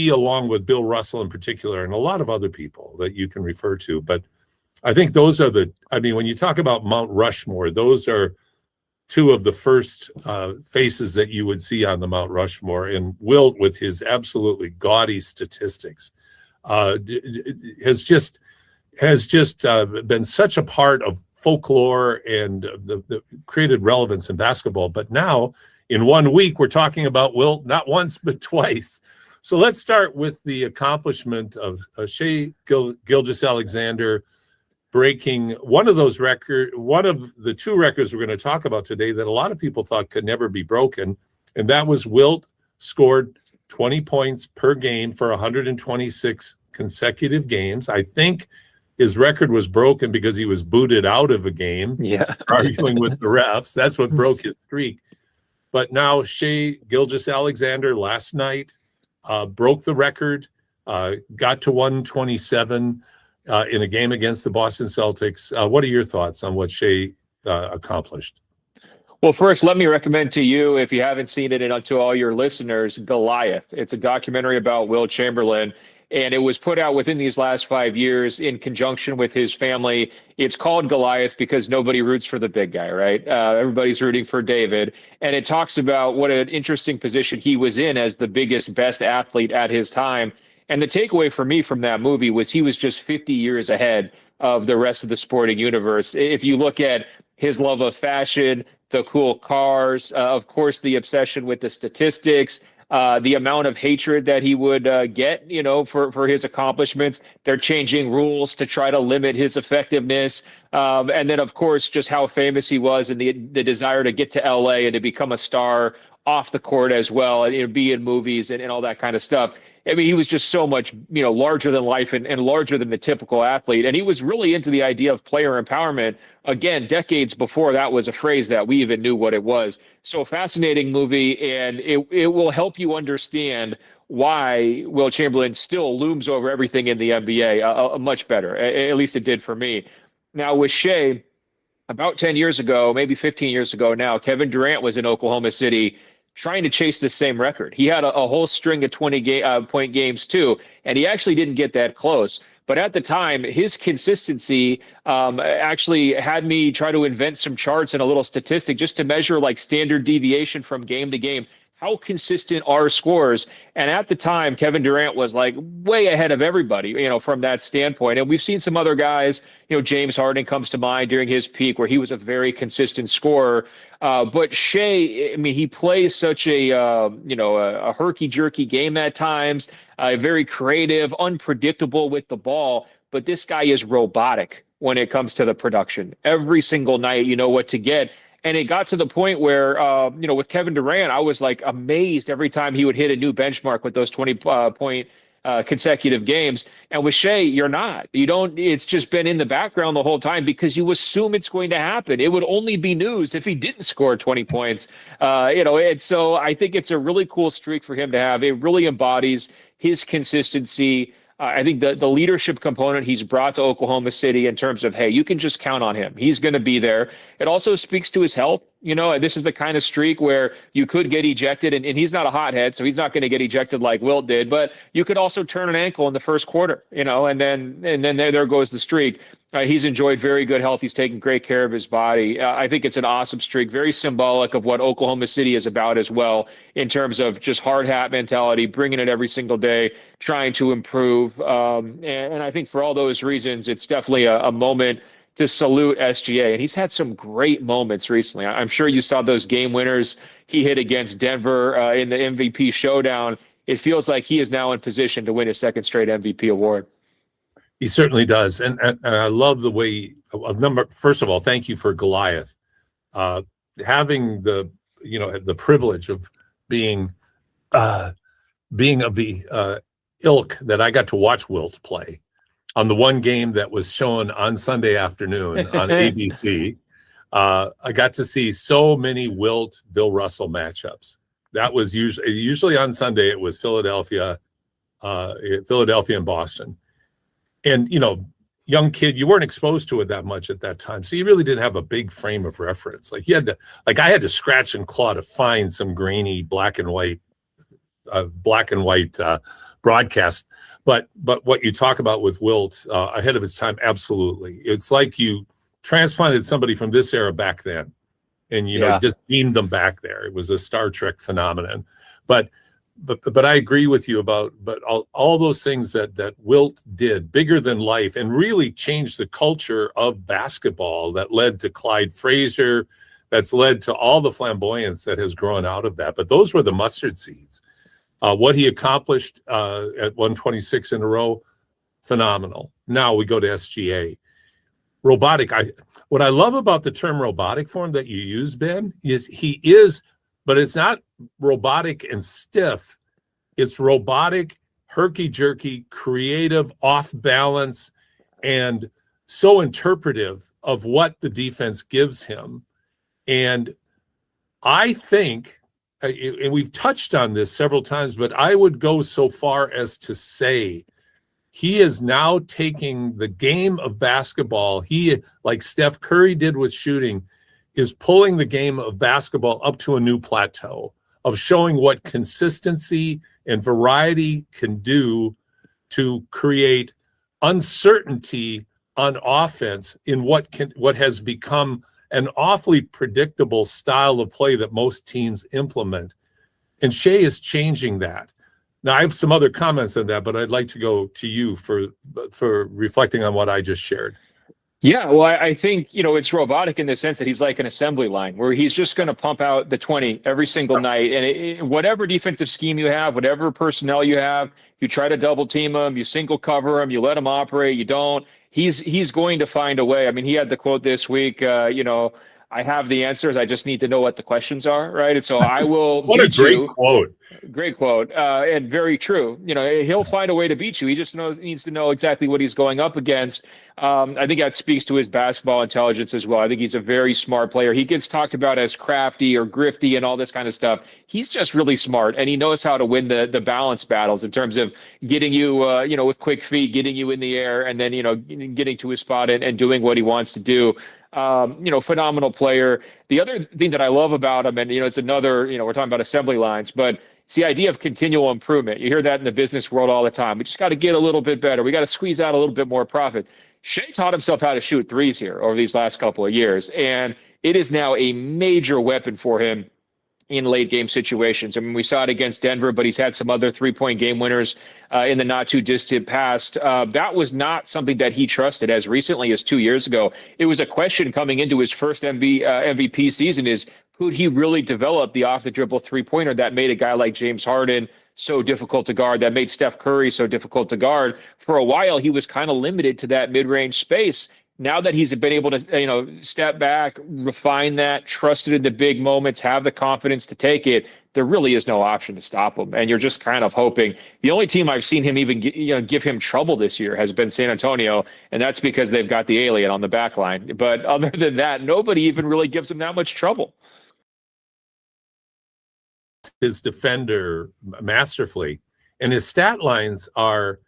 along with Bill Russell in particular, and a lot of other people that you can refer to, but I think those are when you talk about Mount Rushmore, those are two of the first faces that you would see on the Mount Rushmore. And Wilt, with his absolutely gaudy statistics, has just been such a part of folklore and the created relevance in basketball. But now, in 1 week, we're talking about Wilt not once but twice. So let's start with the accomplishment of Shai Gilgeous-Alexander breaking one of the two records we're going to talk about today that a lot of people thought could never be broken. And that was Wilt scored 20 points per game for 126 consecutive games. I think his record was broken because he was booted out of a game, arguing with the refs. That's what broke his streak. But now Shai Gilgeous-Alexander last night broke the record, got to 127 in a game against the Boston Celtics. What are your thoughts on what Shai accomplished? Well, first, let me recommend to you, if you haven't seen it, and to all your listeners, Goliath. It's a documentary about Wilt Chamberlain, and it was put out within these last 5 years in conjunction with his family. It's called Goliath because nobody roots for the big guy, right? Everybody's rooting for David. And it talks about what an interesting position he was in as the biggest, best athlete at his time. And the takeaway for me from that movie was he was just 50 years ahead of the rest of the sporting universe. If you look at his love of fashion, the cool cars, of course, the obsession with the statistics, the amount of hatred that he would get, for his accomplishments. They're changing rules to try to limit his effectiveness. And then, of course, just how famous he was and the desire to get to LA and to become a star off the court as well, and be in movies and all that kind of stuff. I mean, he was just so much, larger than life and larger than the typical athlete. And he was really into the idea of player empowerment, again, decades before that was a phrase that we even knew what it was. So a fascinating movie, and it will help you understand why Wilt Chamberlain still looms over everything in the NBA much better. At least it did for me. Now with Shai, about 10 years ago, maybe 15 years ago now, Kevin Durant was in Oklahoma City trying to chase the same record. He had a whole string of 20-point games too, and he actually didn't get that close. But at the time, his consistency actually had me try to invent some charts and a little statistic just to measure like standard deviation from game to game, how consistent are scores? And at the time, Kevin Durant was like way ahead of everybody, from that standpoint. And we've seen some other guys, James Harden comes to mind during his peak where he was a very consistent scorer. But Shai, I mean, he plays such a herky-jerky game at times, very creative, unpredictable with the ball. But this guy is robotic when it comes to the production. Every single night, you know what to get. And it got to the point where, with Kevin Durant, I was like amazed every time he would hit a new benchmark with those 20-point consecutive games. And with Shai, you're not. You don't. It's just been in the background the whole time because you assume it's going to happen. It would only be news if he didn't score 20 points. And so I think it's a really cool streak for him to have. It really embodies his consistency. I think the leadership component he's brought to Oklahoma City in terms of, hey, you can just count on him. He's going to be there. It also speaks to his health. This is the kind of streak where you could get ejected, and he's not a hothead, so he's not going to get ejected like Wilt did. But you could also turn an ankle in the first quarter, and then there goes the streak. He's enjoyed very good health. He's taken great care of his body. I think it's an awesome streak, very symbolic of what Oklahoma City is about as well, in terms of just hard hat mentality, bringing it every single day, trying to improve. And I think for all those reasons, it's definitely a moment to salute SGA. And he's had some great moments recently. I'm sure you saw those game winners he hit against Denver in the MVP showdown. It feels like he is now in position to win his second straight MVP award. He certainly does. And I love the way, first of all, thank you for Goliath. Having the privilege of being of the ilk that I got to watch Wilt play on the one game that was shown on Sunday afternoon on ABC. I got to see so many Wilt Bill Russell matchups. That was usually on Sunday. It was Philadelphia and Boston. And, young kid, you weren't exposed to it that much at that time. So you really didn't have a big frame of reference. I had to scratch and claw to find some grainy black and white broadcast. But what you talk about with Wilt ahead of his time, absolutely. It's like you transplanted somebody from this era back then and, just beamed them back there. It was a Star Trek phenomenon. But I agree with you about all those things that Wilt did, bigger than life, and really changed the culture of basketball that led to Clyde Frazier, that's led to all the flamboyance that has grown out of that. But those were the mustard seeds. What he accomplished at 126 in a row, phenomenal. Now we go to SGA. Robotic. What I love about the term robotic for him that you use, Ben, is he is, but it's not robotic and stiff. It's robotic, herky-jerky, creative, off balance, and so interpretive of what the defense gives him. And I think, and we've touched on this several times, but I would go so far as to say he is now taking the game of basketball. He, like Steph Curry did with shooting, is pulling the game of basketball up to a new plateau of showing what consistency and variety can do to create uncertainty on offense in what has become an awfully predictable style of play that most teams implement. And Shai is changing that. Now, I have some other comments on that, but I'd like to go to you for reflecting on what I just shared. Yeah, well, I think, it's robotic in the sense that he's like an assembly line where he's just going to pump out the 20 every single night. And whatever defensive scheme you have, whatever personnel you have, you try to double team him, you single cover him, you let him operate, you don't. He's going to find a way. I mean, he had the quote this week, I have the answers. I just need to know what the questions are, right? And so I will What a great quote. Great quote, and very true. He'll find a way to beat you. He just needs to know exactly what he's going up against. I think that speaks to his basketball intelligence as well. I think he's a very smart player. He gets talked about as crafty or grifty and all this kind of stuff. He's just really smart, and he knows how to win the balance battles in terms of getting you, with quick feet, getting you in the air, and then, getting to his spot and doing what he wants to do. Phenomenal player. The other thing that I love about him, and, it's another, we're talking about assembly lines, but it's the idea of continual improvement. You hear that in the business world all the time. We just got to get a little bit better. We got to squeeze out a little bit more profit. Shai taught himself how to shoot threes here over these last couple of years, and it is now a major weapon for him in late game situations. I mean, we saw it against Denver, but he's had some other 3-point game winners in the not too distant past. That was not something that he trusted as recently as 2 years ago. It was a question coming into his first MVP season is, could he really develop the off the dribble 3-pointer that made a guy like James Harden so difficult to guard, that made Steph Curry so difficult to guard? For a while, he was kind of limited to that mid-range space. Now that he's been able to, step back, refine that, trust it in the big moments, have the confidence to take it, there really is no option to stop him. And you're just kind of hoping. The only team I've seen him even give him trouble this year has been San Antonio, and that's because they've got the alien on the back line. But other than that, nobody even really gives him that much trouble. His defender masterfully, and his stat lines are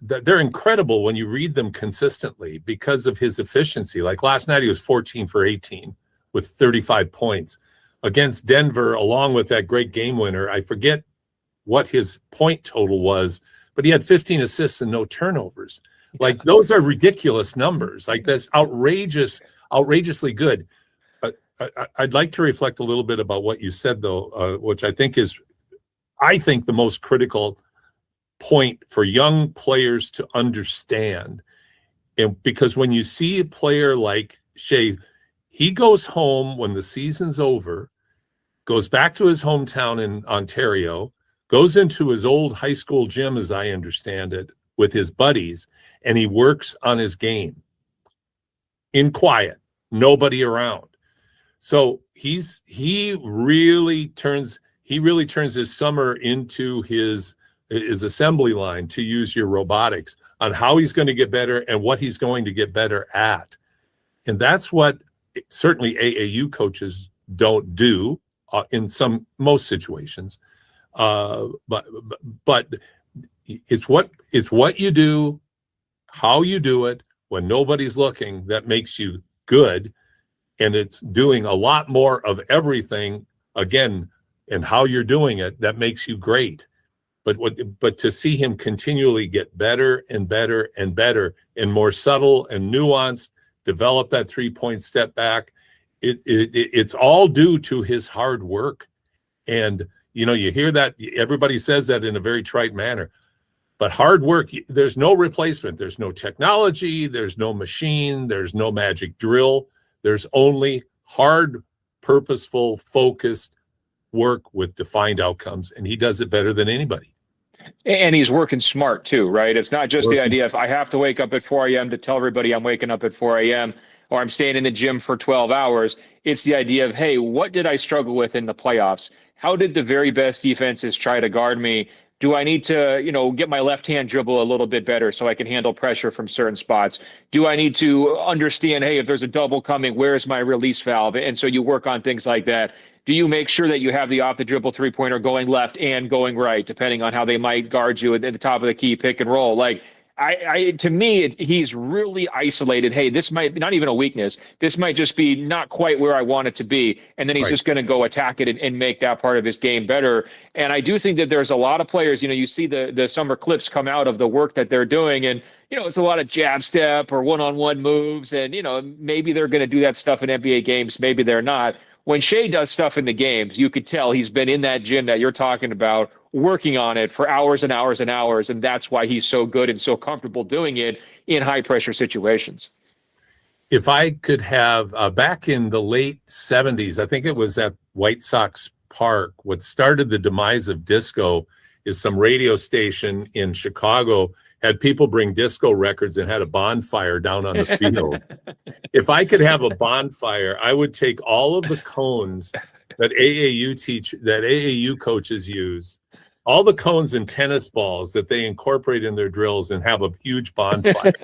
they're incredible when you read them consistently because of his efficiency. Like last night, he was 14 for 18 with 35 points against Denver, along with that great game winner. I forget what his point total was, but he had 15 assists and no turnovers. Like those are ridiculous numbers. Like that's outrageously good. I'd like to reflect a little bit about what you said, though, which I think the most critical point for young players to understand. And because when you see a player like Shai, he goes home when the season's over, goes back to his hometown in Ontario, goes into his old high school gym, as I understand it, with his buddies, and he works on his game in quiet, nobody around. So he really turns his summer into his assembly line, to use your robotics, on how he's going to get better and what he's going to get better at. And that's what certainly AAU coaches don't do in most situations. But it's what you do, how you do it when nobody's looking, that makes you good. And it's doing a lot more of everything, again, and how you're doing it, that makes you great. But to see him continually get better and better and better, and more subtle and nuanced, develop that 3-point step back, it's all due to his hard work. And you hear that, everybody says that in a very trite manner, but hard work, there's no replacement. There's no technology, there's no machine, there's no magic drill. There's only hard, purposeful, focused work with defined outcomes, and he does it better than anybody. And he's working smart too, right? It's not just the idea of I have to wake up at 4 a.m. to tell everybody I'm waking up at 4 a.m. or I'm staying in the gym for 12 hours. It's the idea of, hey, what did I struggle with in the playoffs? How did the very best defenses try to guard me? Do I need to, get my left-hand dribble a little bit better so I can handle pressure from certain spots? Do I need to understand, hey, if there's a double coming, where's my release valve? And so you work on things like that. Do you make sure that you have the off-the-dribble 3-pointer going left and going right, depending on how they might guard you at the top of the key pick and roll? Like, to me, he's really isolated. Hey, this might not even a weakness. This might just be not quite where I want it to be. And then he's just going to go attack it and make that part of his game better. And I do think that there's a lot of players, you see the summer clips come out of the work that they're doing. And, it's a lot of jab step or one-on-one moves. And, maybe they're going to do that stuff in NBA games. Maybe they're not. When Shai does stuff in the games, you could tell he's been in that gym that you're talking about, working on it for hours and hours and hours, and that's why he's so good and so comfortable doing it in high-pressure situations. If I could have, back in the late 70s, I think it was at White Sox Park, what started the demise of disco is some radio station in Chicago had people bring disco records and had a bonfire down on the field. If I could have a bonfire, I would take all of the cones that AAU coaches use, all the cones and tennis balls that they incorporate in their drills, and have a huge bonfire,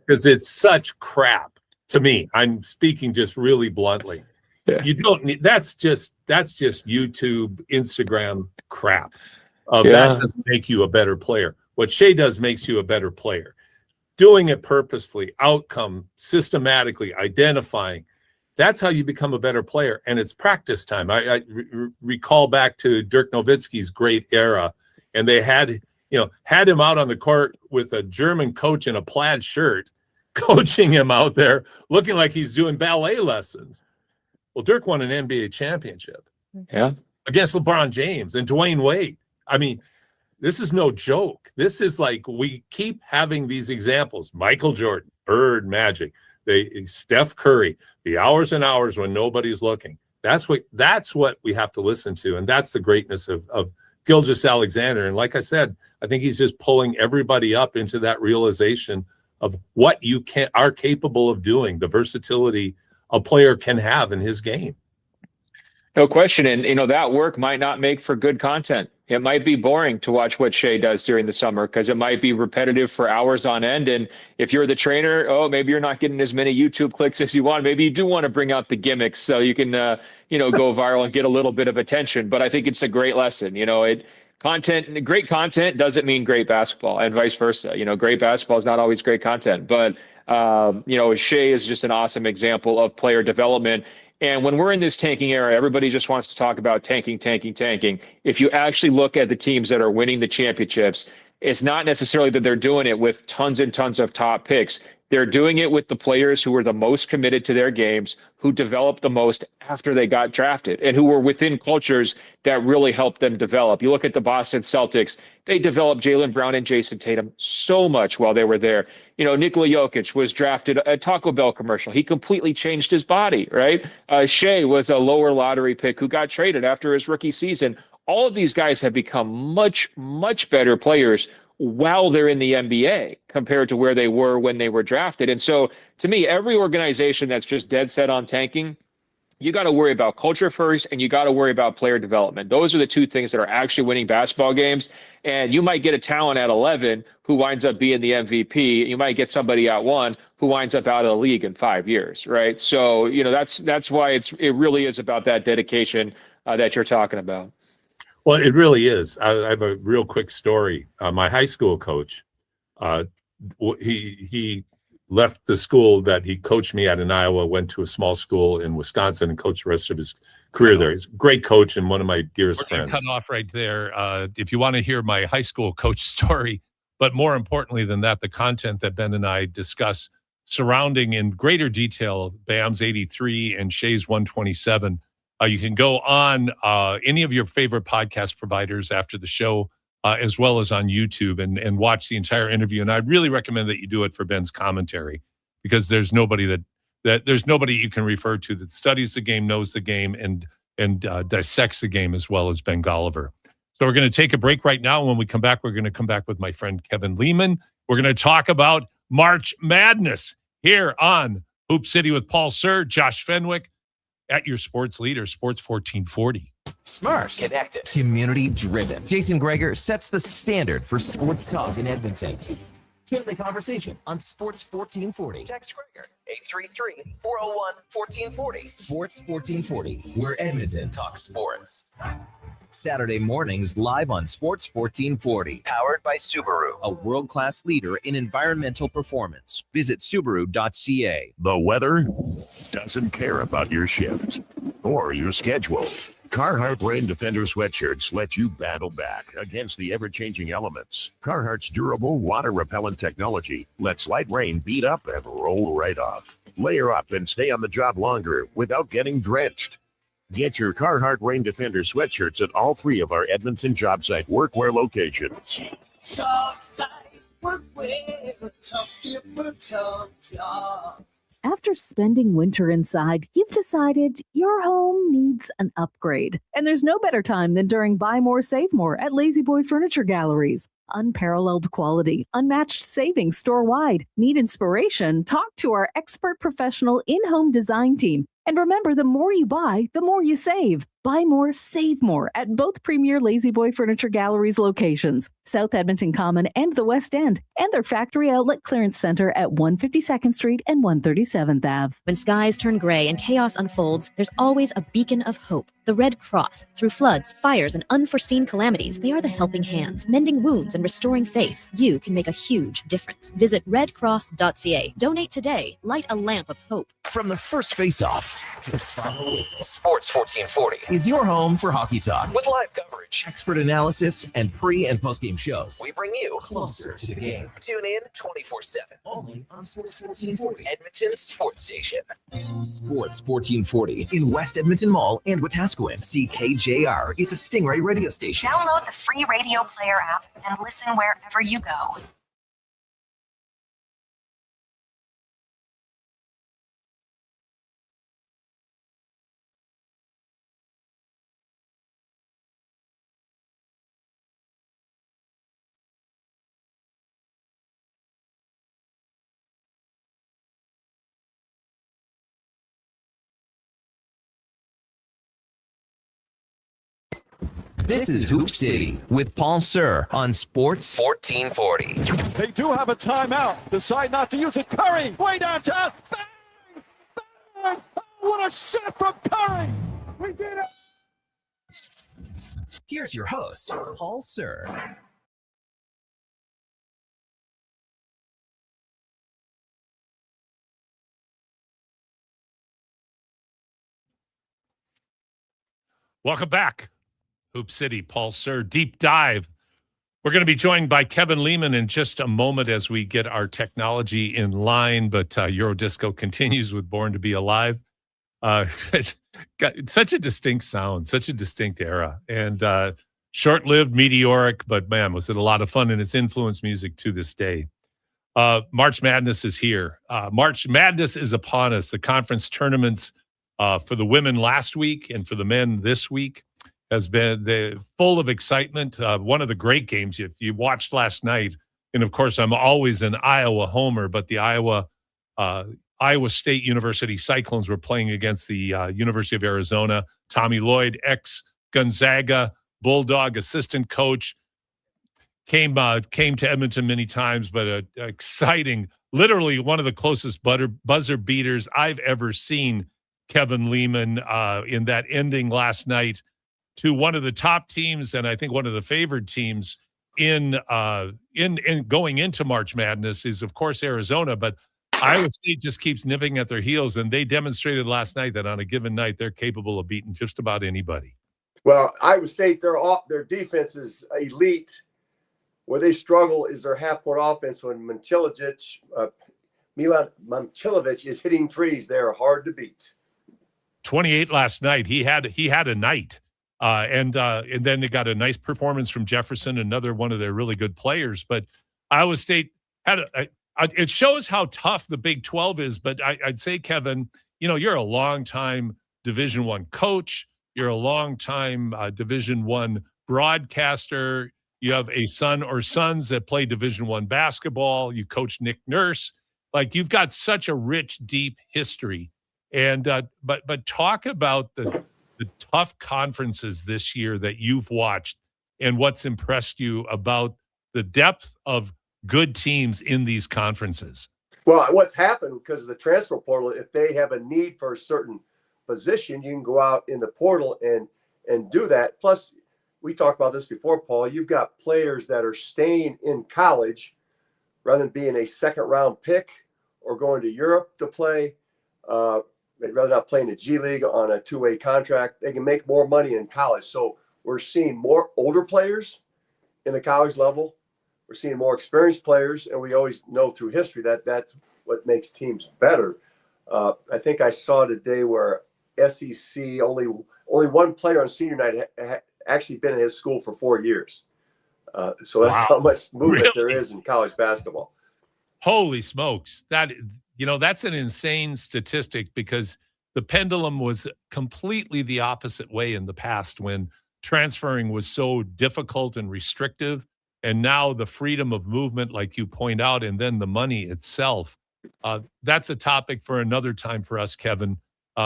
because it's such crap to me. I'm speaking just really bluntly. Yeah. You don't need, that's just YouTube, Instagram crap. That doesn't make you a better player. What Shai does makes you a better player. Doing it purposefully, outcome, systematically, identifying. That's how you become a better player, and it's practice time. I recall back to Dirk Nowitzki's great era, and they had him out on the court with a German coach in a plaid shirt, coaching him out there, looking like he's doing ballet lessons. Well, Dirk won an NBA championship. Yeah. Against LeBron James and Dwayne Wade. I mean, this is no joke. This is like, we keep having these examples. Michael Jordan, Bird, Magic, Steph Curry, the hours and hours when nobody's looking. That's what we have to listen to. And that's the greatness of Gilgeous-Alexander. And like I said, I think he's just pulling everybody up into that realization of what you are capable of doing, the versatility a player can have in his game. No question. And, that work might not make for good content. It might be boring to watch what Shai does during the summer because it might be repetitive for hours on end. And if you're the trainer, maybe you're not getting as many YouTube clicks as you want. Maybe you do want to bring out the gimmicks so you can, go viral and get a little bit of attention. But I think it's a great lesson. Great content doesn't mean great basketball, and vice versa. Great basketball is not always great content. But, Shai is just an awesome example of player development. And when we're in this tanking era, everybody just wants to talk about tanking. If you actually look at the teams that are winning the championships, it's not necessarily that they're doing it with tons and tons of top picks. They're doing it with the players who were the most committed to their games, who developed the most after they got drafted, and who were within cultures that really helped them develop. You look at the Boston Celtics, they developed Jaylen Brown and Jason Tatum so much while they were there. Nikola Jokic was drafted a Taco Bell commercial. He completely changed his body, right? Shai was a lower lottery pick who got traded after his rookie season. All of these guys have become much, much better players while they're in the NBA compared to where they were when they were drafted. And so to me, every organization that's just dead set on tanking, you got to worry about culture first, and you got to worry about player development. Those are the two things that are actually winning basketball games. And you might get a talent at 11 who winds up being the MVP. You might get somebody at 1 who winds up out of the league in 5 years, right? So, that's why it really is about that dedication that you're talking about. Well, it really is. I have a real quick story. My high school coach, he left the school that he coached me at in Iowa, went to a small school in Wisconsin, and coached the rest of his career there. He's a great coach and one of my dearest friends. Cut off right there. If you want to hear my high school coach story, but more importantly than that, the content that Ben and I discuss surrounding in greater detail Bam's 83 and Shai's 127. You can go on any of your favorite podcast providers after the show, as well as on YouTube, and watch the entire interview. And I really recommend that you do it for Ben's commentary, because there's nobody there's nobody you can refer to that studies the game, knows the game, and dissects the game as well as Ben Golliver. So we're going to take a break right now. When we come back, we're going to come back with my friend Kevin Lehman. We're going to talk about March Madness here on Hoop City with Paul Sir, Josh Fenwick, at your sports leader, Sports 1440. Smart, connected, community driven. Jason Greger sets the standard for sports talk in Edmonton. Join the conversation on Sports 1440. Text Greger 833-401-1440. Sports 1440, where Edmonton talks sports. Saturday mornings live on Sports 1440. Powered by Subaru, a world-class leader in environmental performance. Visit Subaru.ca. The weather doesn't care about your shift or your schedule. Carhartt Rain Defender sweatshirts let you battle back against the ever-changing elements. Carhartt's durable, water-repellent technology lets light rain beat up and roll right off. Layer up and stay on the job longer without getting drenched. Get your Carhartt Rain Defender sweatshirts at all 3 of our Edmonton job site workwear locations. Job site workwear, tough different job. After spending winter inside, you've decided your home needs an upgrade. And there's no better time than during Buy More, Save More at Lazy Boy Furniture Galleries. Unparalleled quality, unmatched savings store-wide. Need inspiration? Talk to our expert professional in-home design team. And remember, the more you buy, the more you save. Buy more, save more at both premier Lazy Boy Furniture Galleries locations, South Edmonton Common and the West End, and their factory outlet clearance center at 152nd Street and 137th Ave. When skies turn gray and chaos unfolds, there's always a beacon of hope. The Red Cross. Through floods, fires, and unforeseen calamities, they are the helping hands, mending wounds and restoring faith. You can make a huge difference. Visit redcross.ca. Donate today. Light a lamp of hope. From the first face-off to the final whistle, Sports 1440 is your home for hockey talk with live coverage coverage, expert analysis, and pre- and post-game shows. We bring you closer to the game. Tune in 24/7, only on Sports 1440, Edmonton's sports station. Sports 1440 in West Edmonton Mall and Wetaskiwin. CKJR is a Stingray radio station. Download the free Radio Player app and listen wherever you go. This is Hoop City with Paul Sir on Sports 1440. They do have a timeout. Decide not to use it. Curry, way downtown. Bang! Bang! Oh, what a shot from Curry! We did it! Here's your host, Paul Sir. Welcome back. Hoop City, Paul Sir, deep dive. We're going to be joined by Kevin Lehman in just a moment as we get our technology in line, but Eurodisco continues with Born to Be Alive. It's got such a distinct sound, such a distinct era, and short-lived, meteoric, but man, was it a lot of fun, and it's influenced music to this day. March Madness is here. March Madness is upon us. The conference tournaments for the women last week and for the men this week has been full of excitement. One of the great games, if you watched last night, and of course, I'm always an Iowa homer, but the Iowa State University Cyclones were playing against the University of Arizona. Tommy Lloyd, ex-Gonzaga Bulldog assistant coach, came to Edmonton many times, but exciting, literally one of the closest buzzer beaters I've ever seen, Kevin Lehman, in that ending last night to one of the top teams, and I think one of the favored teams in going into March Madness is, of course, Arizona, but Iowa State just keeps nipping at their heels, and they demonstrated last night that on a given night they're capable of beating just about anybody. Well, Iowa State, their defense is elite. Where they struggle is their half-court offense. When Milan Momcilovic is hitting threes, they are hard to beat. 28 last night. He had a night. And then they got a nice performance from Jefferson, another one of their really good players. But Iowa State had it shows how tough the Big 12 is. But I'd say, Kevin, you're a longtime Division I coach. You're a longtime Division I broadcaster. You have a son or sons that play Division I basketball. You coach Nick Nurse. Like, you've got such a rich, deep history. And but talk about the tough conferences this year that you've watched and what's impressed you about the depth of good teams in these conferences. Well, what's happened because of the transfer portal, if they have a need for a certain position, you can go out in the portal and do that. Plus, we talked about this before, Paul, you've got players that are staying in college rather than being a second-round pick or going to Europe to play. They'd rather not play in the G League on a two-way contract. They can make more money in college. So we're seeing more older players in the college level. We're seeing more experienced players, and we always know through history that that's what makes teams better. I think I saw today where SEC only one player on senior night had actually been in his school for 4 years. So that's how much movement there is in college basketball. Holy smokes. That's an insane statistic because the pendulum was completely the opposite way in the past when transferring was so difficult and restrictive. And now the freedom of movement, like you point out, and then the money itself. That's a topic for another time for us, Kevin.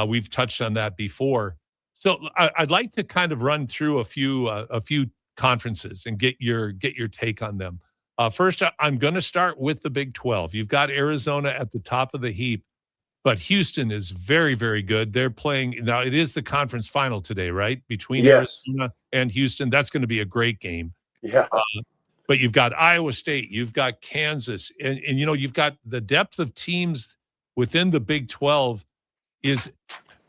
We've touched on that before. So I'd like to kind of run through a few conferences and get your take on them. First, I'm going to start with the Big 12. You've got Arizona at the top of the heap, but Houston is very, very good. They're playing now. It is the conference final today, right? Between Arizona and Houston. That's going to be a great game. Yeah. But you've got Iowa State, you've got Kansas, and you've got the depth of teams within the Big 12 is,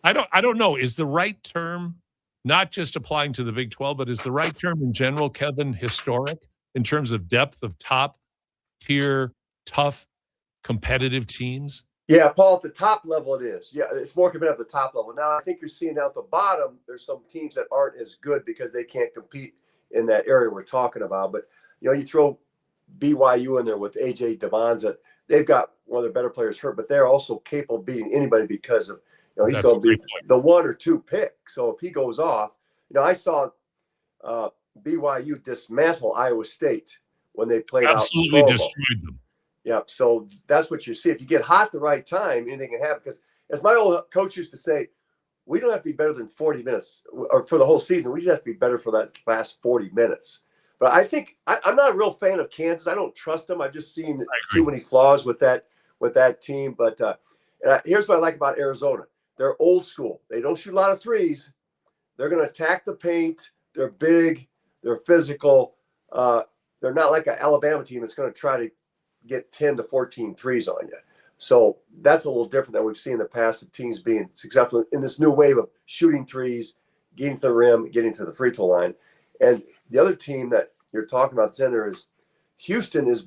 I don't know, is the right term not just applying to the Big 12, but is the right term in general, Kevin, historic in terms of depth of top tier, tough, competitive teams? Yeah, Paul, at the top level it is. Yeah, it's more competitive at the top level. Now, I think you're seeing out the bottom, there's some teams that aren't as good because they can't compete in that area we're talking about. But, you throw BYU in there with A.J. Devonza. They've got one of their better players hurt, but they're also capable of beating anybody because of, he's going to be the 1 or 2 pick. So if he goes off, I saw BYU dismantle Iowa State when they played absolutely out destroyed them. Yep. So that's what you see. If you get hot at the right time, anything can happen. Because as my old coach used to say, we don't have to be better than 40 minutes or for the whole season. We just have to be better for that last 40 minutes. But I think I'm not a real fan of Kansas. I don't trust them. I've just seen too many flaws with that team. But here's what I like about Arizona. They're old school. They don't shoot a lot of threes. They're going to attack the paint. They're big. They're physical. They're not like an Alabama team that's going to try to get 10 to 14 threes on you. So that's a little different than we've seen in the past of teams being successful in this new wave of shooting threes, getting to the rim, getting to the free throw line. And the other team that you're talking about, center, is Houston is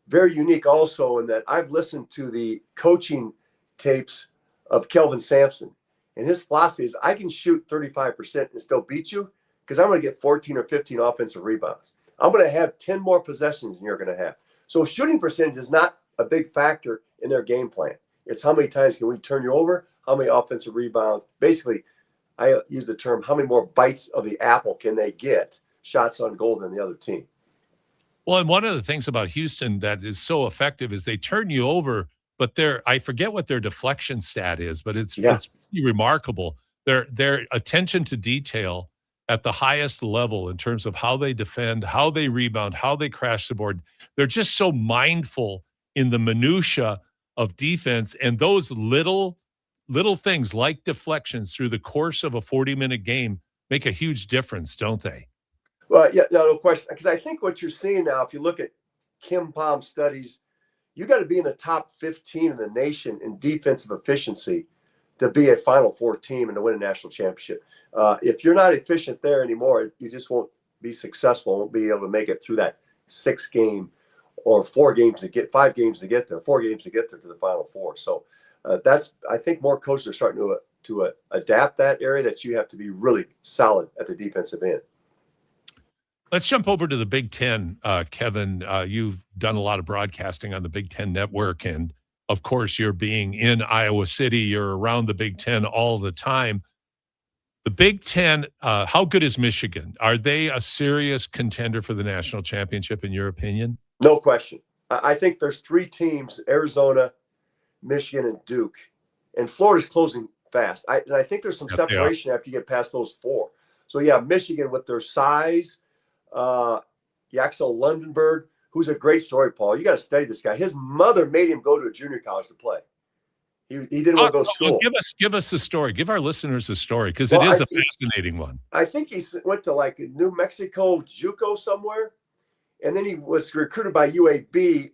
very unique also in that I've listened to the coaching tapes of Kelvin Sampson. And his philosophy is I can shoot 35% and still beat you because I'm going to get 14 or 15 offensive rebounds. I'm going to have 10 more possessions than you're going to have. So shooting percentage is not a big factor in their game plan. It's how many times can we turn you over, how many offensive rebounds. Basically, I use the term, how many more bites of the apple can they get shots on goal than the other team. Well, and one of the things about Houston that is so effective is they turn you over, but I forget what their deflection stat is, but it's pretty remarkable. Their attention to detail at the highest level in terms of how they defend, how they rebound, how they crash the board. They're just so mindful in the minutia of defense, and those little things like deflections through the course of a 40-minute game make a huge difference, don't they? Well, yeah, no question. Because I think what you're seeing now, if you look at Kim Palm studies, you got to be in the top 15 in the nation in defensive efficiency to be a Final Four team and to win a national championship. If you're not efficient there anymore, you just won't be successful, won't be able to make it through that 6 game or 5 games to get there, 4 games to get there to the Final Four. So I think more coaches are starting to adapt that area that you have to be really solid at the defensive end. Let's jump over to the Big Ten, Kevin. You've done a lot of broadcasting on the Big Ten Network, and of course, you're being in Iowa City. You're around the Big Ten all the time. The Big Ten, how good is Michigan? Are they a serious contender for the national championship, in your opinion? No question. I think there's 3 teams, Arizona, Michigan, and Duke. And Florida's closing fast. I think there's some separation after you get past those 4. So, yeah, Michigan with their size, Yaxel Lundenberg, who's a great story, Paul. You got to study this guy. His mother made him go to a junior college to play. He didn't want to go to school. Give us the story. Give our listeners a story because it is a fascinating one. I think he went to like New Mexico, JUCO somewhere, and then he was recruited by UAB.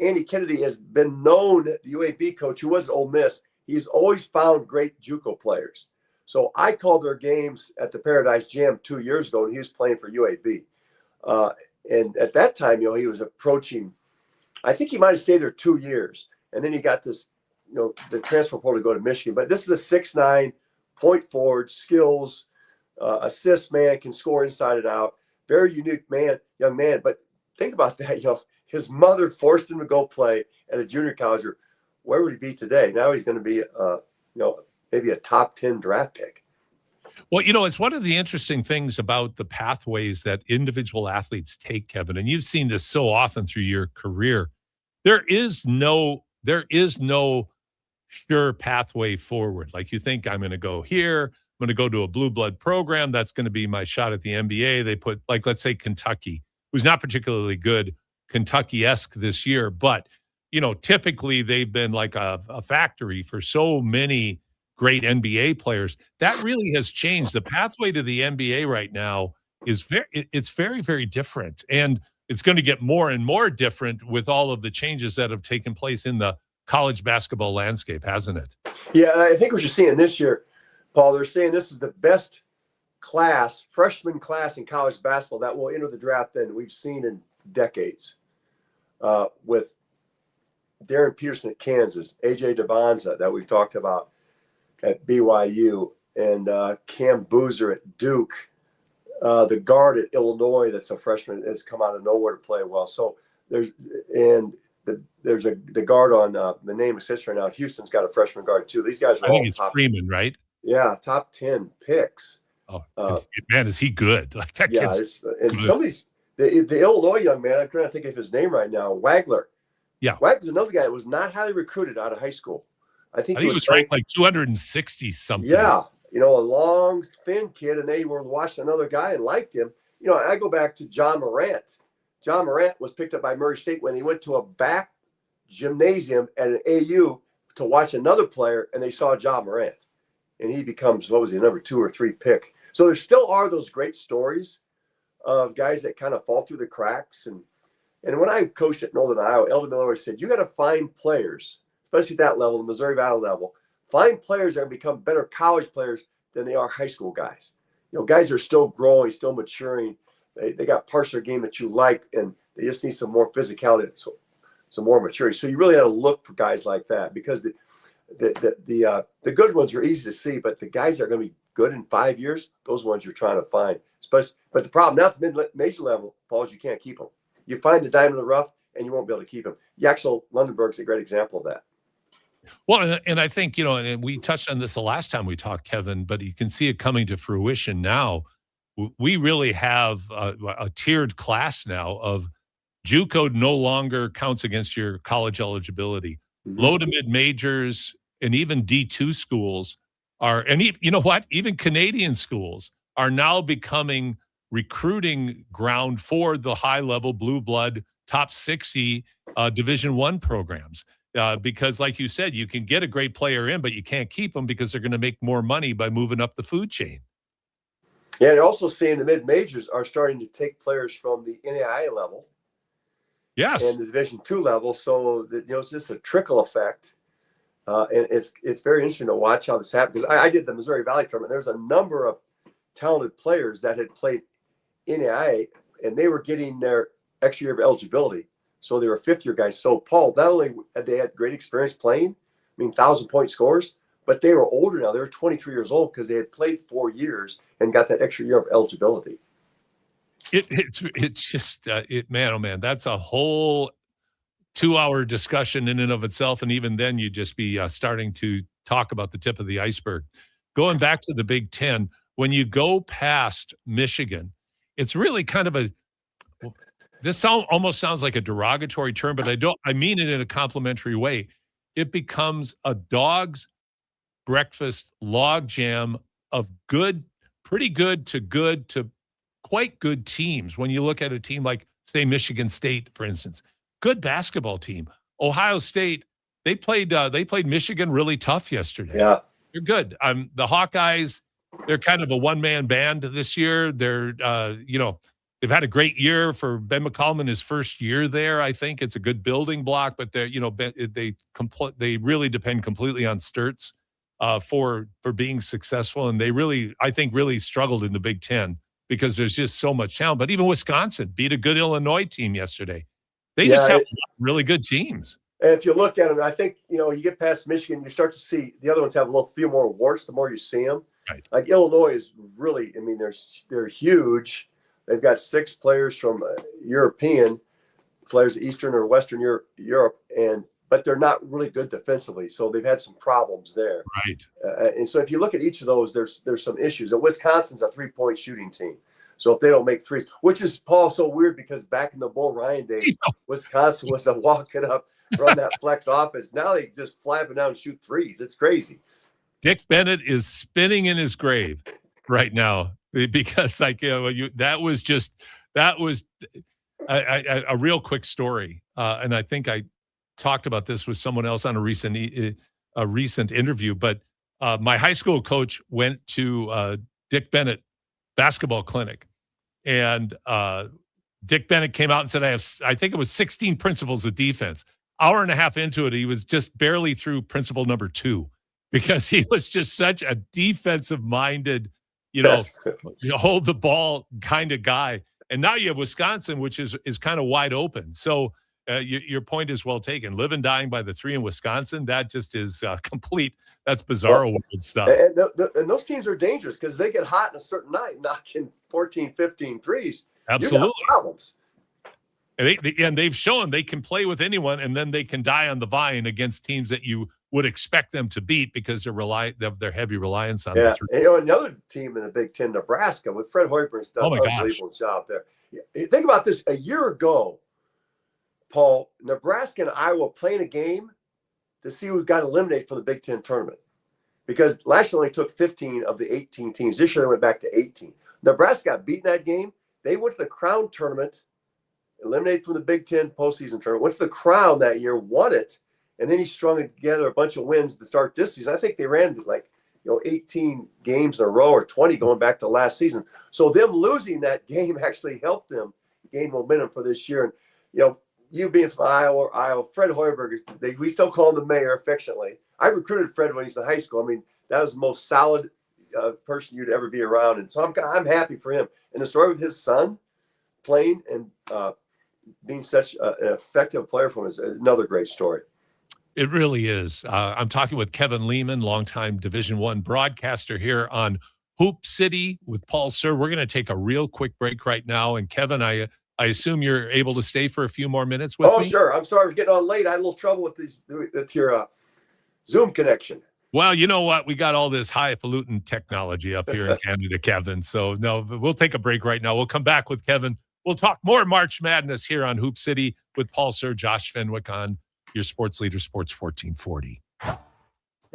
Andy Kennedy has been known, the UAB coach who was at Ole Miss. He's always found great JUCO players. So I called their games at the Paradise Jam 2 years ago, and he was playing for UAB. And at that time, he was approaching, I think he might have stayed there 2 years. And then he got this, the transfer portal to go to Michigan. But this is a 6'9", point forward, skills, assist man, can score inside and out. Very unique young man. But think about that, his mother forced him to go play at a junior college. Where would he be today? Now he's going to be, maybe a top 10 draft pick. Well, it's one of the interesting things about the pathways that individual athletes take, Kevin, and you've seen this so often through your career. There is no sure pathway forward. Like you think I'm going to go here, I'm going to go to a blue blood program. That's going to be my shot at the NBA. They put, like, let's say Kentucky, who's not particularly good, Kentucky-esque this year, but typically they've been like a factory for so many great NBA players. That really has changed. The pathway to the NBA right now is very, very different. And it's going to get more and more different with all of the changes that have taken place in the college basketball landscape, hasn't it? Yeah, and I think what you're seeing this year, Paul, they're saying this is the best freshman class in college basketball that will enter the draft than we've seen in decades. With Darren Peterson at Kansas, AJ Devonza that we've talked about at BYU, and Cam Boozer at Duke, the guard at Illinois that's a freshman has come out of nowhere to play well. So there's the guard on the name escapes right now. Houston's got a freshman guard too. These guys are I all think it's top, Freeman, right? yeah, top 10 picks. Oh, man, is he good? Like that Yeah, kid's and good. somebody's the Illinois young man. I'm trying to think of his name right now. Wagler. Yeah, Wagler's another guy that was not highly recruited out of high school. I think he was ranked like 260 something. Yeah, a long, thin kid, and they were watching another guy and liked him. I go back to John Morant. John Morant was picked up by Murray State when they went to a back gymnasium at an AU to watch another player, and they saw John Morant, and he becomes, number 2 or 3 pick. So there still are those great stories of guys that kind of fall through the cracks. And when I coached at Northern Iowa, Elder Miller always said, you got to find players, especially at that level, the Missouri Valley level, find players that become better college players than they are high school guys. Guys are still growing, still maturing. They got parts of their game that you like, and they just need some more physicality, some more maturity. So you really have to look for guys like that, because the good ones are easy to see, but the guys that are going to be good in 5 years, those ones you're trying to find. But the problem now at the mid-major level, Paul, is you can't keep them. You find the diamond in the rough, and you won't be able to keep them. Yaxel Lundenberg's a great example of that. Well, and I think, and we touched on this the last time we talked, Kevin, but you can see it coming to fruition now. We really have a tiered class now of JUCO no longer counts against your college eligibility. Mm-hmm. Low to mid majors and even D2 schools are, and you know what? Even Canadian schools are now becoming recruiting ground for the high level blue blood top 60 Division I programs. Because like you said, you can get a great player in, but you can't keep them because they're going to make more money by moving up the food chain. Yeah, and also seeing the mid-majors are starting to take players from the NAIA level. Yes. And the Division II level. So, it's just a trickle effect. And it's very interesting to watch how this happens. Because I did the Missouri Valley tournament. There's a number of talented players that had played NAIA, and they were getting their extra year of eligibility. So they were fifth-year guys. So, Paul, not only had they had great experience playing, 1,000-point scores, but they were older now. They were 23 years old because they had played 4 years and got that extra year of eligibility. It's just, man, oh, man, that's a whole 2-hour discussion in and of itself. And even then, you'd just be starting to talk about the tip of the iceberg. Going back to the Big Ten, when you go past Michigan, it's really kind of this almost sounds like a derogatory term, but I mean it in a complimentary way. It becomes a dog's breakfast log jam of pretty good to quite good teams. When you look at a team like, say, Michigan State, for instance, good basketball team. Ohio State, they played Michigan really tough yesterday. Yeah, they're good. The Hawkeyes, they're kind of a one-man band this year. They're they've had a great year for Ben McCollum in his first year there. I think it's a good building block, but they really depend completely on Sturts for being successful, and they really struggled in the Big Ten because there's just so much talent. But even Wisconsin beat a good Illinois team yesterday. They just have really good teams. And if you look at them, I think, you get past Michigan, you start to see the other ones have a few more warts the more you see them. Right. Like Illinois is really, they're huge. They've got 6 players from European players, Eastern or Western Europe, but they're not really good defensively. So they've had some problems there. Right. And so if you look at each of those, there's some issues. And Wisconsin's a 3-point shooting team. So if they don't make threes, which is, Paul, so weird because back in the Bull Ryan days, Wisconsin was a walk it up, run that flex offense. Now they just flap it down and shoot threes. It's crazy. Dick Bennett is spinning in his grave right now because that was a real quick story. And I think I talked about this with someone else on a recent interview, but my high school coach went to Dick Bennett basketball clinic, and Dick Bennett came out and said, I think it was 16 principles of defense. Hour and a half into it, he was just barely through principle number 2. because he was just such a defensive-minded, hold the ball kind of guy. And now you have Wisconsin, which is kind of wide open. So your point is well taken. Live and dying by the three in Wisconsin, that just is complete. That's bizarre world stuff. And those teams are dangerous because they get hot in a certain night, knocking 14, 15 threes. Absolutely. You got problems. And they've shown they can play with anyone, and then they can die on the vine against teams that you would expect them to beat because their heavy reliance on the three. And another team in the Big Ten, Nebraska, with Fred Hoiberg's done an unbelievable job there. Think about this. A year ago, Paul, Nebraska and Iowa playing a game to see who got eliminated from the Big Ten tournament. Because last year only took 15 of the 18 teams. This year they went back to 18. Nebraska got beaten that game. They went to the Crown tournament, eliminated from the Big Ten postseason tournament, went to the Crown that year, won it, and then he strung together a bunch of wins to start this season. I think they ran 18 games in a row or 20 going back to last season. So them losing that game actually helped them gain momentum for this year. And, you being from Iowa, Fred Hoiberg, we still call him the mayor affectionately. I recruited Fred when he was in high school. I mean, that was the most solid person you'd ever be around. And so I'm happy for him. And the story with his son playing and being such an effective player for him is another great story. It really is. I'm talking with Kevin Lehman, longtime Division I broadcaster here on Hoop City with Paul Sir. We're going to take a real quick break right now. And Kevin, I assume you're able to stay for a few more minutes with me? Oh, sure. I'm sorry for getting on late. I had a little trouble with your Zoom connection. Well, you know what? We got all this highfalutin technology up here in Canada, Kevin. So, no, we'll take a break right now. We'll come back with Kevin. We'll talk more March Madness here on Hoop City with Paul Sir, Josh Fenwick on your sports leader, Sports 1440.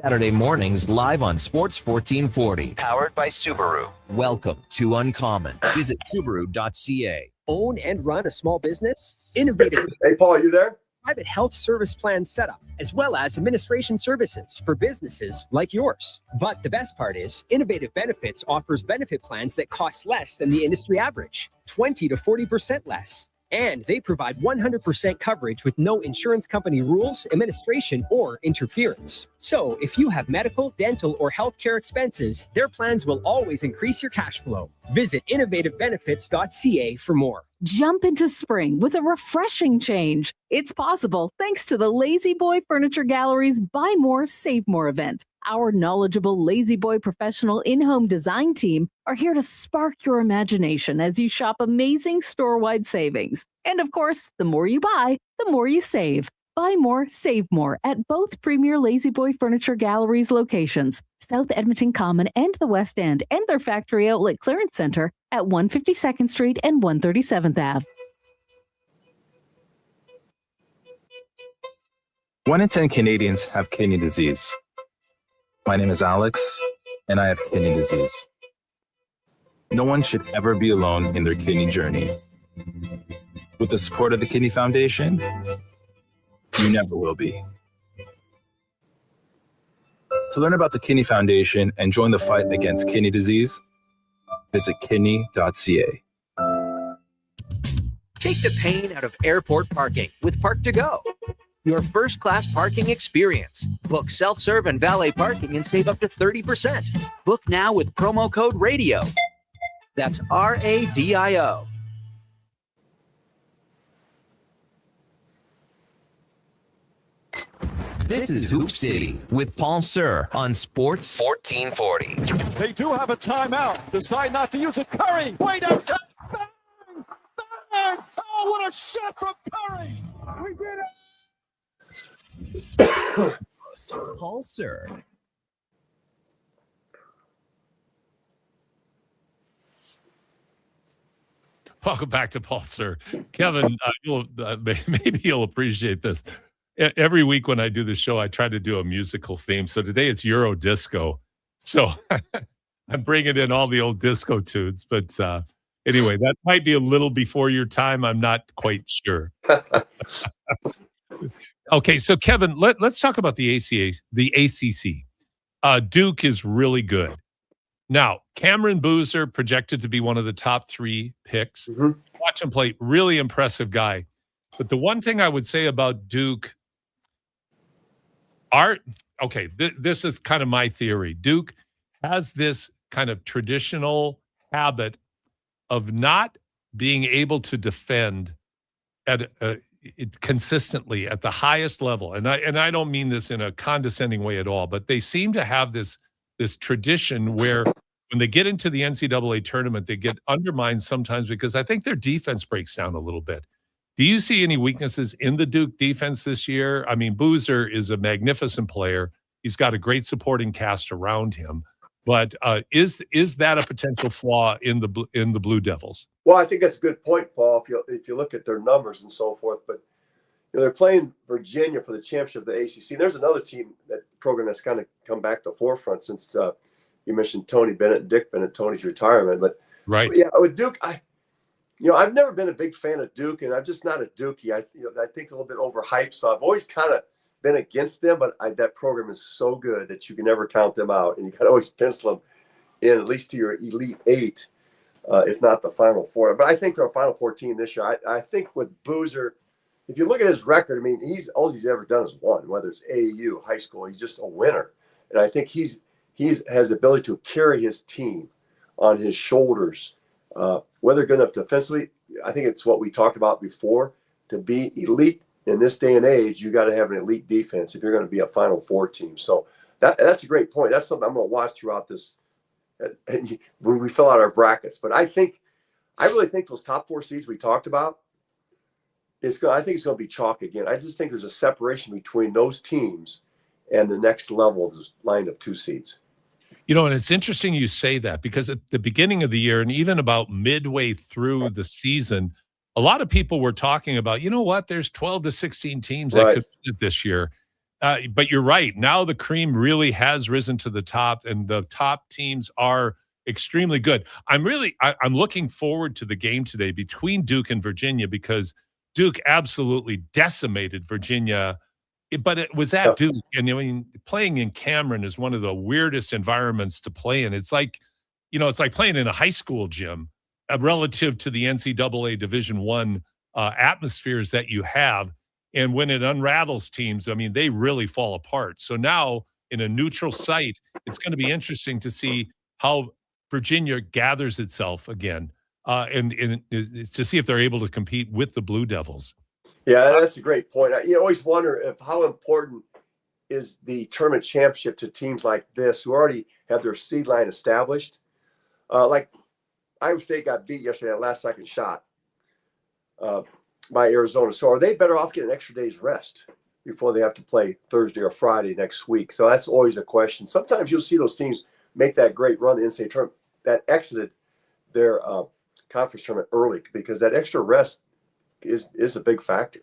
Saturday mornings live on Sports 1440. Powered by Subaru. Welcome to Uncommon. Visit Subaru.ca. Own and run a small business? Innovative. Hey, Paul, you there? Private health service plan setup, as well as administration services for businesses like yours. But the best part is, Innovative Benefits offers benefit plans that cost less than the industry average, 20 to 40% less. And they provide 100% coverage with no insurance company rules, administration, or interference. So if you have medical, dental, or healthcare expenses, their plans will always increase your cash flow. Visit innovativebenefits.ca for more. Jump into spring with a refreshing change. It's possible thanks to the Lazy Boy Furniture Gallery's Buy More, Save More event. Our knowledgeable Lazy Boy professional in-home design team are here to spark your imagination as you shop amazing store-wide savings. And of course, the more you buy, the more you save. Buy more, save more at both premier Lazy Boy Furniture Galleries locations, South Edmonton Common and the West End, and their factory outlet clearance center at 152nd Street and 137th Ave. 1 in 10 Canadians have kidney disease. My name is Alex, and I have kidney disease. No one should ever be alone in their kidney journey. With the support of the Kidney Foundation, you never will be. To learn about the Kidney Foundation and join the fight against kidney disease, visit kidney.ca. Take the pain out of airport parking with Park to Go. Your first-class parking experience. Book self-serve and valet parking and save up to 30%. Book now with promo code RADIO. That's RADIO. This is Hoop City with Paul Sir on Sports 1440. They do have a timeout. Decide not to use it. Curry, way downtown. Bang! Bang! Oh, what a shot from Curry! We did it! Paul Sir. Welcome back to Paul Sir. Kevin, maybe you'll appreciate this. Every week when I do the show, I try to do a musical theme. So today it's Euro disco. So I'm bringing in all the old disco tunes. But anyway, that might be a little before your time. I'm not quite sure. Okay, so Kevin, let's talk about the ACC. Duke is really good. Now, Cameron Boozer projected to be one of the top 3 picks. Mm-hmm. Watch him play. Really impressive guy. But the one thing I would say about Duke, okay, this is kind of my theory. Duke has this kind of traditional habit of not being able to defend at consistently at the highest level. And I don't mean this in a condescending way at all, but they seem to have this tradition where when they get into the NCAA tournament, they get undermined sometimes because I think their defense breaks down a little bit. Do you see any weaknesses in the Duke defense this year? I mean, Boozer is a magnificent player. He's got a great supporting cast around him. But is that a potential flaw in the Blue Devils? Well, I think that's a good point, Paul. If you look at their numbers and so forth, but they're playing Virginia for the championship of the ACC. And there's another program that's kind of come back to the forefront since you mentioned Tony Bennett and Dick Bennett, Tony's retirement. But yeah, with Duke, I've never been a big fan of Duke, and I'm just not a Dookie. I think a little bit overhyped, so I've always kind of been against them. But that program is so good that you can never count them out, and you can always pencil them in at least to your Elite Eight, if not the Final Four. But I think they're a Final Four team this year. I think with Boozer, if you look at his record, I mean, all he's ever done is won, whether it's AAU, high school. He's just a winner, and I think he has the ability to carry his team on his shoulders. Whether good enough defensively, I think it's what we talked about before. To be elite in this day and age, you got to have an elite defense if you're going to be a Final Four team. So that's a great point. That's something I'm going to watch throughout this when we fill out our brackets. But I really think those top four seeds we talked about, I think it's going to be chalk again. I just think there's a separation between those teams and the next level of this line of two seeds. And it's interesting you say that because at the beginning of the year and even about midway through the season, a lot of people were talking about, there's 12 to 16 teams that could win it this year. But you're right. Now the cream really has risen to the top, and the top teams are extremely good. I'm looking forward to the game today between Duke and Virginia because Duke absolutely decimated Virginia. But it was at Duke, and I mean, playing in Cameron is one of the weirdest environments to play in. It's like, it's like playing in a high school gym relative to the NCAA Division I atmospheres that you have. And when it unravels teams, I mean, they really fall apart. So now in a neutral site, it's going to be interesting to see how Virginia gathers itself again, and to see if they're able to compete with the Blue Devils. Yeah, that's a great point. You always wonder how important is the tournament championship to teams like this who already have their seed line established. Like Iowa State got beat yesterday at last second shot by Arizona. So are they better off getting an extra day's rest before they have to play Thursday or Friday next week? So that's always a question. Sometimes you'll see those teams make that great run in the NCAA tournament that exited their conference tournament early because that extra rest is a big factor.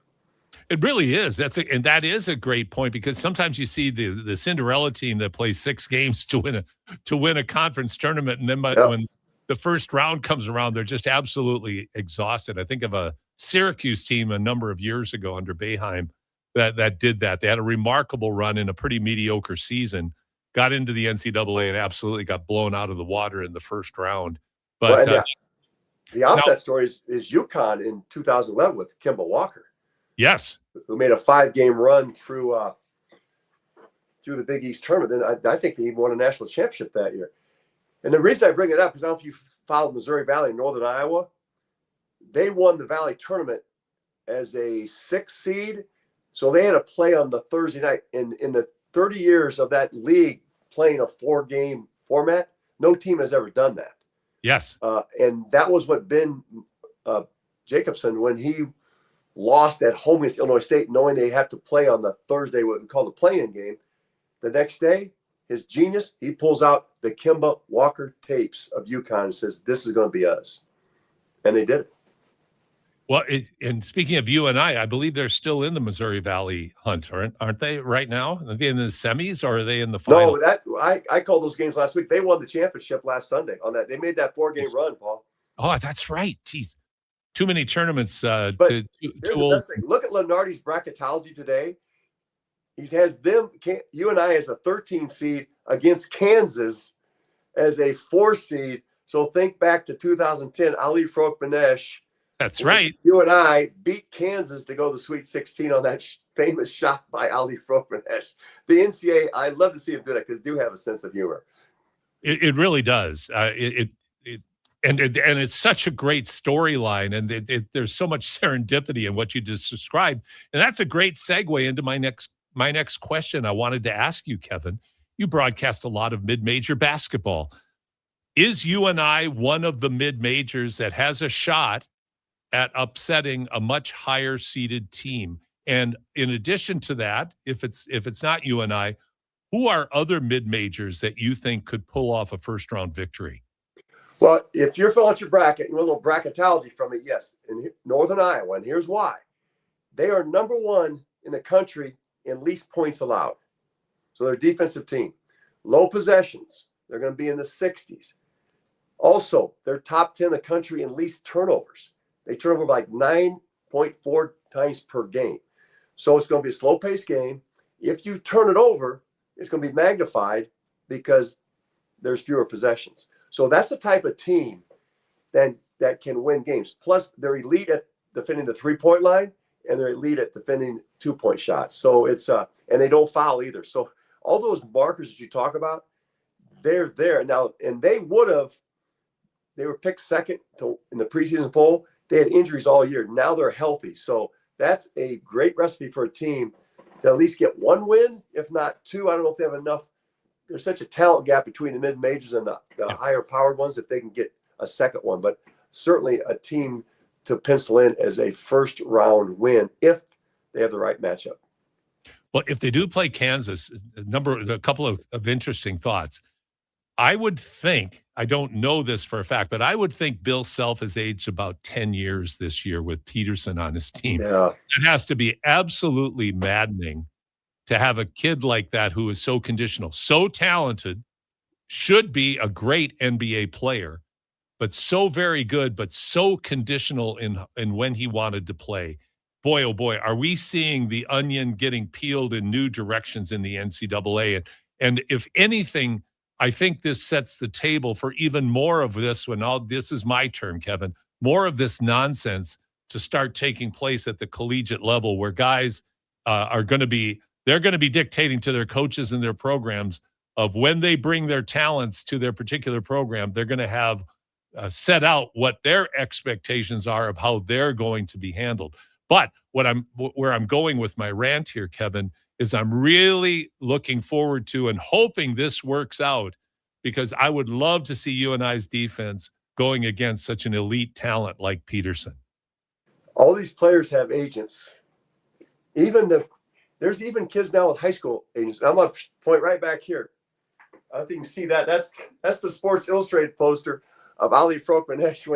It really is. That is a great point because sometimes you see the Cinderella team that plays 6 games to win a conference tournament, and then when the first round comes around, they're just absolutely exhausted. I think of a Syracuse team a number of years ago under Boeheim that did that. They had a remarkable run in a pretty mediocre season, got into the NCAA, and absolutely got blown out of the water in the first round. But the offset story is UConn in 2011 with Kemba Walker. Yes, who made a 5-game run through the Big East tournament. Then I think they even won a national championship that year. And the reason I bring it up is I don't know if you followed Missouri Valley in Northern Iowa. They won the Valley tournament as a 6th seed, so they had to play on the Thursday night. In the 30 years of that league playing a 4-game format, no team has ever done that. Yes. And that was what Ben Jacobson, when he lost at home against Illinois State, knowing they have to play on the Thursday, what we call the play-in game. The next day, his genius, he pulls out the Kemba Walker tapes of UConn and says, this is going to be us. And they did it. Well, and speaking of UNI, I believe they're still in the Missouri Valley hunt, aren't they right now? Are they in the semis or are they in the final? No, I called those games last week. They won the championship last Sunday on that. They made that 4-game run, Paul. Oh, that's right. Jeez. Too many tournaments. But here's the best thing. Look at Lenardi's bracketology today. He has UNI as a 13 seed against Kansas as a 4 seed. So think back to 2010, Ali Frokmanesh That's right. You and I beat Kansas to go to the Sweet 16 on that famous shot by Ali Frokmanesh. The NCAA, I'd love to see him do that because do have a sense of humor. It really does. And it's such a great storyline, and there's so much serendipity in what you just described. And that's a great segue into my next question. I wanted to ask you, Kevin. You broadcast a lot of mid-major basketball. Is UNI one of the mid-majors that has a shot at upsetting a much higher seeded team? And in addition to that, if it's not UNI, who are other mid-majors that you think could pull off a first-round victory? Well, if you're filling out your bracket, you want a little bracketology from it, yes. In Northern Iowa, and here's why. They are number 1 in the country in least points allowed. So they're a defensive team. Low possessions, they're going to be in the 60s. Also, they're top 10 in the country in least turnovers. They turn over like 9.4 times per game. So it's going to be a slow-paced game. If you turn it over, it's going to be magnified because there's fewer possessions. So that's the type of team that can win games. Plus, they're elite at defending the three-point line, and they're elite at defending two-point shots. So it's and they don't foul either. So all those markers that you talk about, they're there now. And they were picked second in the preseason poll. They had injuries all year. Now they're healthy. So that's a great recipe for a team to at least get one win, if not two. I don't know if they have enough. There's such a talent gap between the mid-majors and the higher powered ones that they can get a second one. But certainly a team to pencil in as a first round win if they have the right matchup. Well, if they do play Kansas, a couple of interesting thoughts. I would think, I don't know this for a fact, but I would think Bill Self has aged about 10 years this year with Peterson on his team. Yeah. It has to be absolutely maddening to have a kid like that who is so conditional, so talented, should be a great NBA player, but so very good, but so conditional in when he wanted to play. Boy, oh boy, are we seeing the onion getting peeled in new directions in the NCAA. And if anything, I think this sets the table for even more of this this is my term, Kevin, more of this nonsense to start taking place at the collegiate level where guys they're going to be dictating to their coaches and their programs of when they bring their talents to their particular program, they're going to have set out what their expectations are of how they're going to be handled. But where I'm going with my rant here, Kevin, is I'm really looking forward to and hoping this works out, because I would love to see UNI's defense going against such an elite talent like Peterson. All these players have agents. There's even kids now with high school agents. And I'm going to point right back here. I don't think you can see that. That's the Sports Illustrated poster of Ali Frokmanesh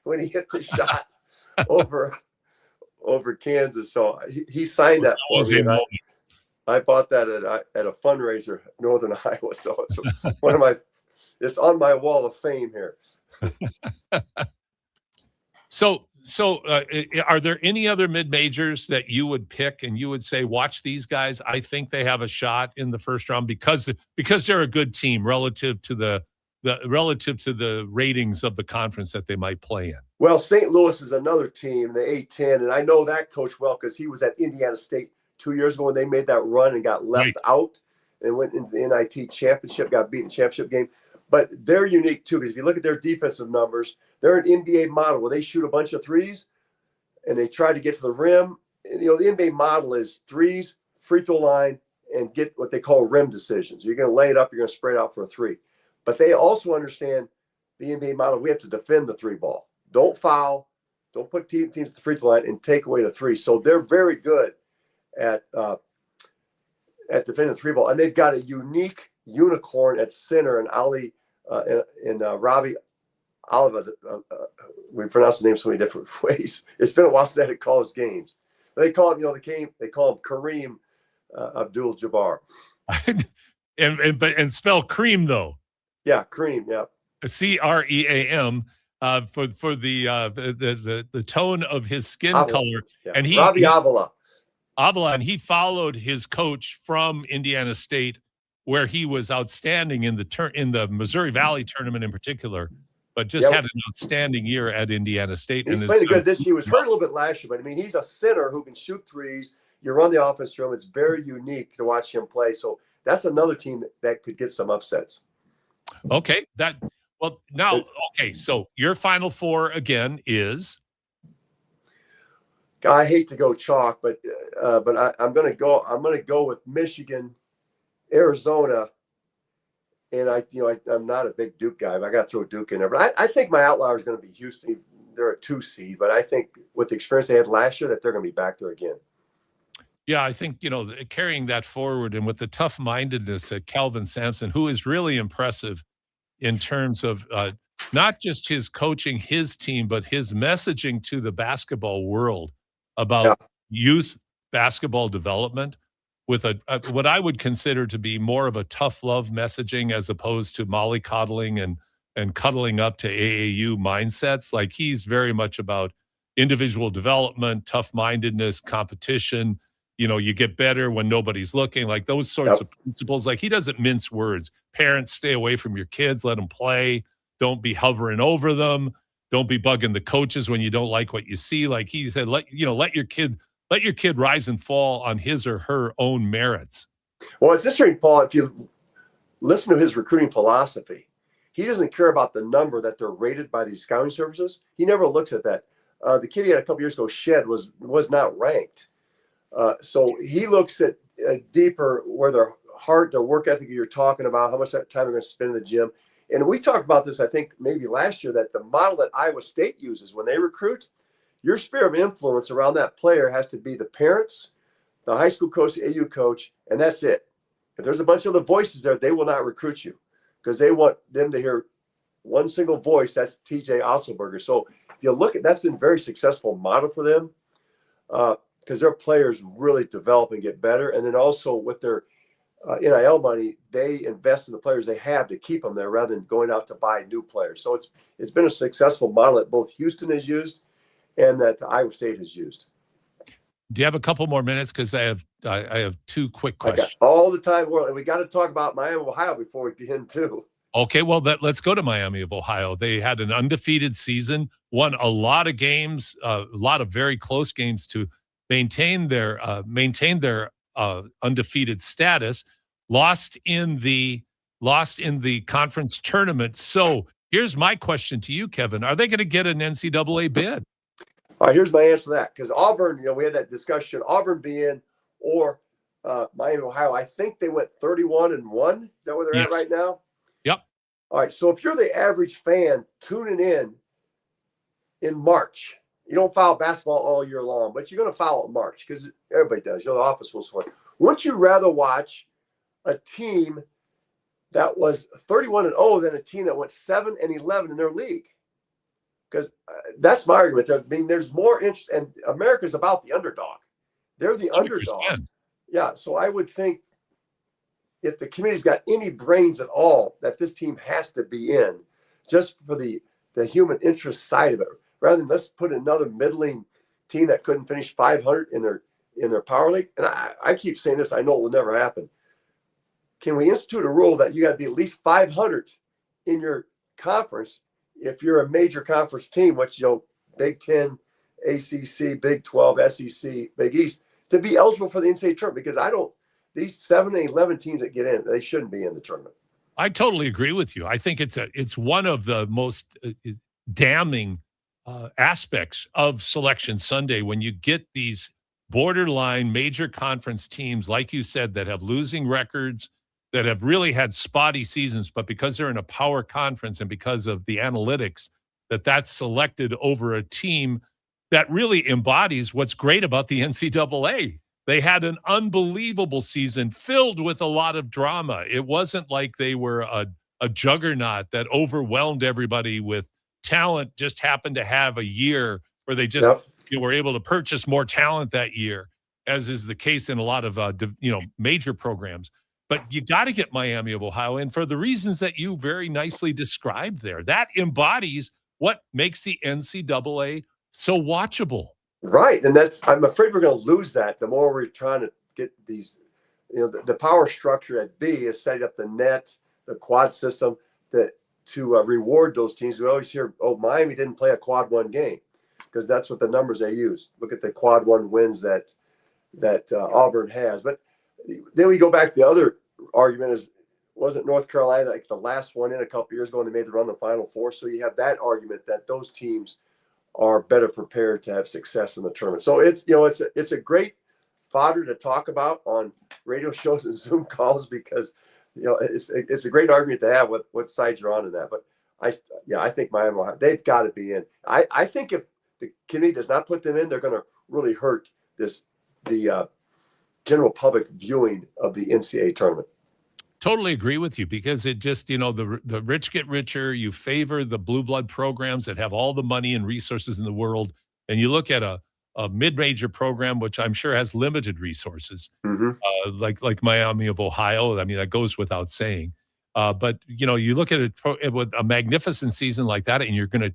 when he hit the shot over Kansas. So he signed that for me. I bought that at a fundraiser in Northern Iowa. So it's it's on my wall of fame here. So are there any other mid-majors that you would pick and you would say, watch these guys? I think they have a shot in the first round because they're a good team relative to the ratings of the conference that they might play in. Well, St. Louis is another team, the A-10, and I know that coach well because he was at Indiana State 2 years ago when they made that run and got left out and went into the NIT championship, got beaten in the championship game. But they're unique too, because if you look at their defensive numbers, they're an NBA model where they shoot a bunch of threes and they try to get to the rim. And, the NBA model is threes, free throw line, and get what they call rim decisions. You're going to lay it up, you're going to spread out for a three. But they also understand the NBA model. We have to defend the three ball. Don't foul. Don't put teams at the free throw line and take away the three. So they're very good at defending the three ball. And they've got a unique unicorn at center and Ali and Robbie Oliver. We pronounce the name so many different ways. It's been a while since they had to call his games. They call him, they call him Kareem Abdul-Jabbar. and spell cream though. Yeah, cream. Yeah, CREAM for the tone of his skin color. Yeah. And Robbie Avila, and he followed his coach from Indiana State, where he was outstanding in the Missouri Valley tournament in particular. but just had an outstanding year at Indiana State. He's and playing good this year. He was hurt a little bit last year, but I mean, he's a center who can shoot threes. You run the offense through him. It's very unique to watch him play. So that's another team that could get some upsets. Okay. So your Final Four again is? I hate to go chalk, but I'm going to go. I'm going to go with Michigan, Arizona, and I'm not a big Duke guy, but I got to throw Duke in there. But I think my outlier is going to be Houston. They're a 2 seed, but I think with the experience they had last year, that they're going to be back there again. Yeah, I think, carrying that forward and with the tough-mindedness that Calvin Sampson, who is really impressive in terms of not just his coaching his team, but his messaging to the basketball world about youth basketball development with what I would consider to be more of a tough love messaging as opposed to mollycoddling and cuddling up to AAU mindsets. Like, he's very much about individual development, tough-mindedness, competition. You get better when nobody's looking, like those sorts of principles. Like, he doesn't mince words. Parents, stay away from your kids, let them play. Don't be hovering over them. Don't be bugging the coaches when you don't like what you see. Like he said, let your kid rise and fall on his or her own merits. Well, it's interesting, Paul, if you listen to his recruiting philosophy, he doesn't care about the number that they're rated by these scouting services. He never looks at that. The kid he had a couple years ago, Shed, was not ranked. So he looks at deeper where their heart, their work ethic you're talking about, how much time they're going to spend in the gym. And we talked about this, I think, maybe last year, that the model that Iowa State uses when they recruit, your sphere of influence around that player has to be the parents, the high school coach, the AU coach, and that's it. If there's a bunch of other voices there, they will not recruit you because they want them to hear one single voice. That's TJ Otzelberger. So if you look at, that's been a very successful model for them. Because their players really develop and get better. And then also with their NIL money, they invest in the players they have to keep them there rather than going out to buy new players. So it's been a successful model that both Houston has used and that Iowa State has used. Do you have a couple more minutes? Because I have two quick questions. I got all the time. And we got to talk about Miami, Ohio before we begin too. Okay, well, let's go to Miami of Ohio. They had an undefeated season, won a lot of games, a lot of very close games to maintain their undefeated status, lost in the conference tournament. So here's my question to you, Kevin. Are they going to get an NCAA bid? All right, here's my answer to that. Because Auburn, we had that discussion, Auburn being or Miami, Ohio. I think they went 31-1. Is that where they're at right now? Yep. All right, so if you're the average fan tuning in March, you don't follow basketball all year long, but you're going to follow it March because everybody does. The office will swear. Wouldn't you rather watch a team that was 31-0 than a team that went 7-11 in their league? Because that's my argument. I mean, there's more interest, and America's about the underdog. They're the 100%. Underdog. Yeah, so I would think if the community's got any brains at all, that this team has to be in just for the human interest side of it. Rather than let's put another middling team that couldn't finish 500 in their power league. And I keep saying this, I know it will never happen. Can we institute a rule that you got to be at least 500 in your conference if you're a major conference team, which, Big 10, ACC, Big 12, SEC, Big East, to be eligible for the NCAA tournament? Because these 7-11 teams that get in, they shouldn't be in the tournament. I totally agree with you. I think it's one of the most damning aspects of Selection Sunday when you get these borderline major conference teams, like you said, that have losing records, that have really had spotty seasons, but because they're in a power conference and because of the analytics, that's selected over a team that really embodies what's great about the NCAA. They had an unbelievable season filled with a lot of drama. It wasn't like they were a juggernaut that overwhelmed everybody with talent, just happened to have a year where they just were able to purchase more talent that year, as is the case in a lot of major programs. But you got to get Miami of Ohio in for the reasons that you very nicely described there. That embodies what makes the NCAA so watchable. Right. And I'm afraid we're going to lose that the more we're trying to get these, the power structure at B is setting up the net, the quad system, that reward those teams. We always hear, oh, Miami didn't play a quad one game, because that's what the numbers they use. Look at the quad one wins that Auburn has. But then we go back to the other argument is, wasn't North Carolina like the last one in a couple years ago when they made the run the Final Four? So you have that argument that those teams are better prepared to have success in the tournament. So it's a great fodder to talk about on radio shows and Zoom calls, because it's a great argument to have what sides you're on in that. But I think Miami, they've got to be in. I think if the committee does not put them in, they're going to really hurt the general public viewing of the NCAA tournament. Totally agree with you, because it just, the rich get richer. You favor the blue blood programs that have all the money and resources in the world. And you look at a mid-major program, which I'm sure has limited resources, like Miami of Ohio. I mean, that goes without saying. But, you look at it with a magnificent season like that, and you're going to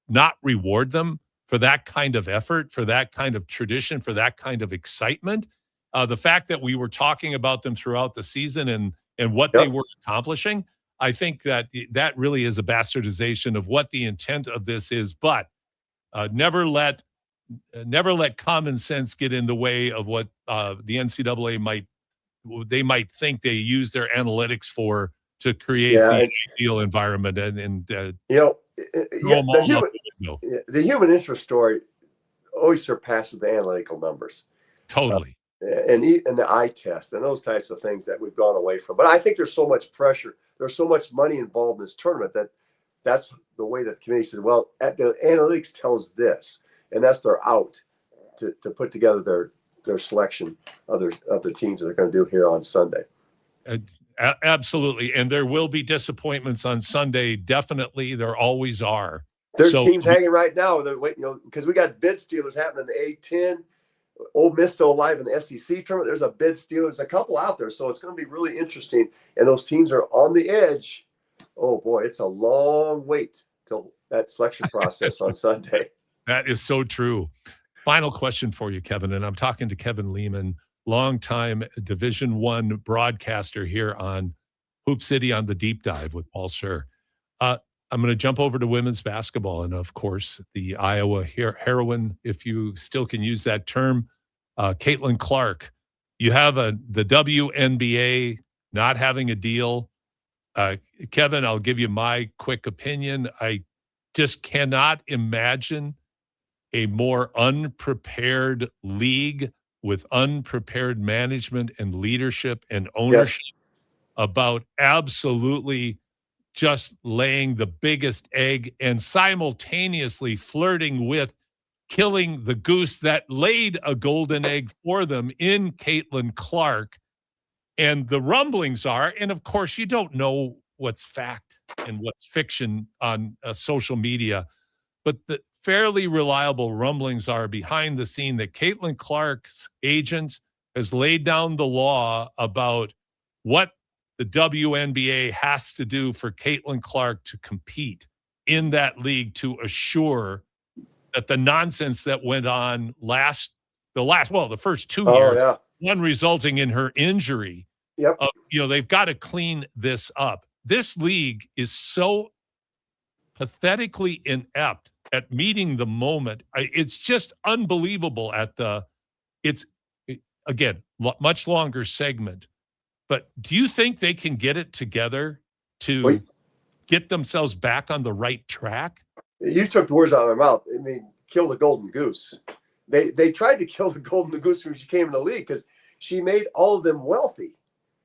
not reward them for that kind of effort, for that kind of tradition, for that kind of excitement. The fact that we were talking about them throughout the season and what they were accomplishing, I think that really is a bastardization of what the intent of this is. But never let common sense get in the way of what the NCAA might think they use their analytics for to create the ideal environment the human interest story always surpasses the analytical numbers. Totally. And the eye test and those types of things that we've gone away from. But I think there's so much pressure. There's so much money involved in this tournament that's the way that the committee said, well, the analytics tells this, and that's their out to put together their selection of the teams that they're going to do here on Sunday. Absolutely. And there will be disappointments on Sunday. Definitely. There always are. There's teams hanging right now. They're waiting, because we got bid stealers happening in the A-10. Ole Miss still alive in the SEC tournament. There's a bid stealer. There's a couple out there. So it's going to be really interesting. And those teams are on the edge. Oh, boy, it's a long wait till that selection process on Sunday. That is so true. Final question for you, Kevin. And I'm talking to Kevin Lehman, longtime Division I broadcaster here on Hoop City on the Deep Dive with Paul Scher. I'm going to jump over to women's basketball. And, of course, the Iowa heroine, if you still can use that term, Caitlin Clark. You have the WNBA not having a deal. Kevin, I'll give you my quick opinion. I just cannot imagine a more unprepared league with unprepared management and leadership and ownership about absolutely just laying the biggest egg and simultaneously flirting with killing the goose that laid a golden egg for them in Caitlin Clark. And the rumblings are, and of course you don't know what's fact and what's fiction on social media, but the fairly reliable rumblings are behind the scene that Caitlin Clark's agent has laid down the law about what the WNBA has to do for Caitlin Clark to compete in that league to assure that the nonsense that went on the first 2 years, one resulting in her injury. They've got to clean this up. This league is so pathetically inept at meeting the moment. It's just unbelievable much longer segment. But do you think they can get it together to get themselves back on the right track? You took the words out of my mouth. I mean, kill the golden goose. They tried to kill the golden goose when she came in the league because she made all of them wealthy.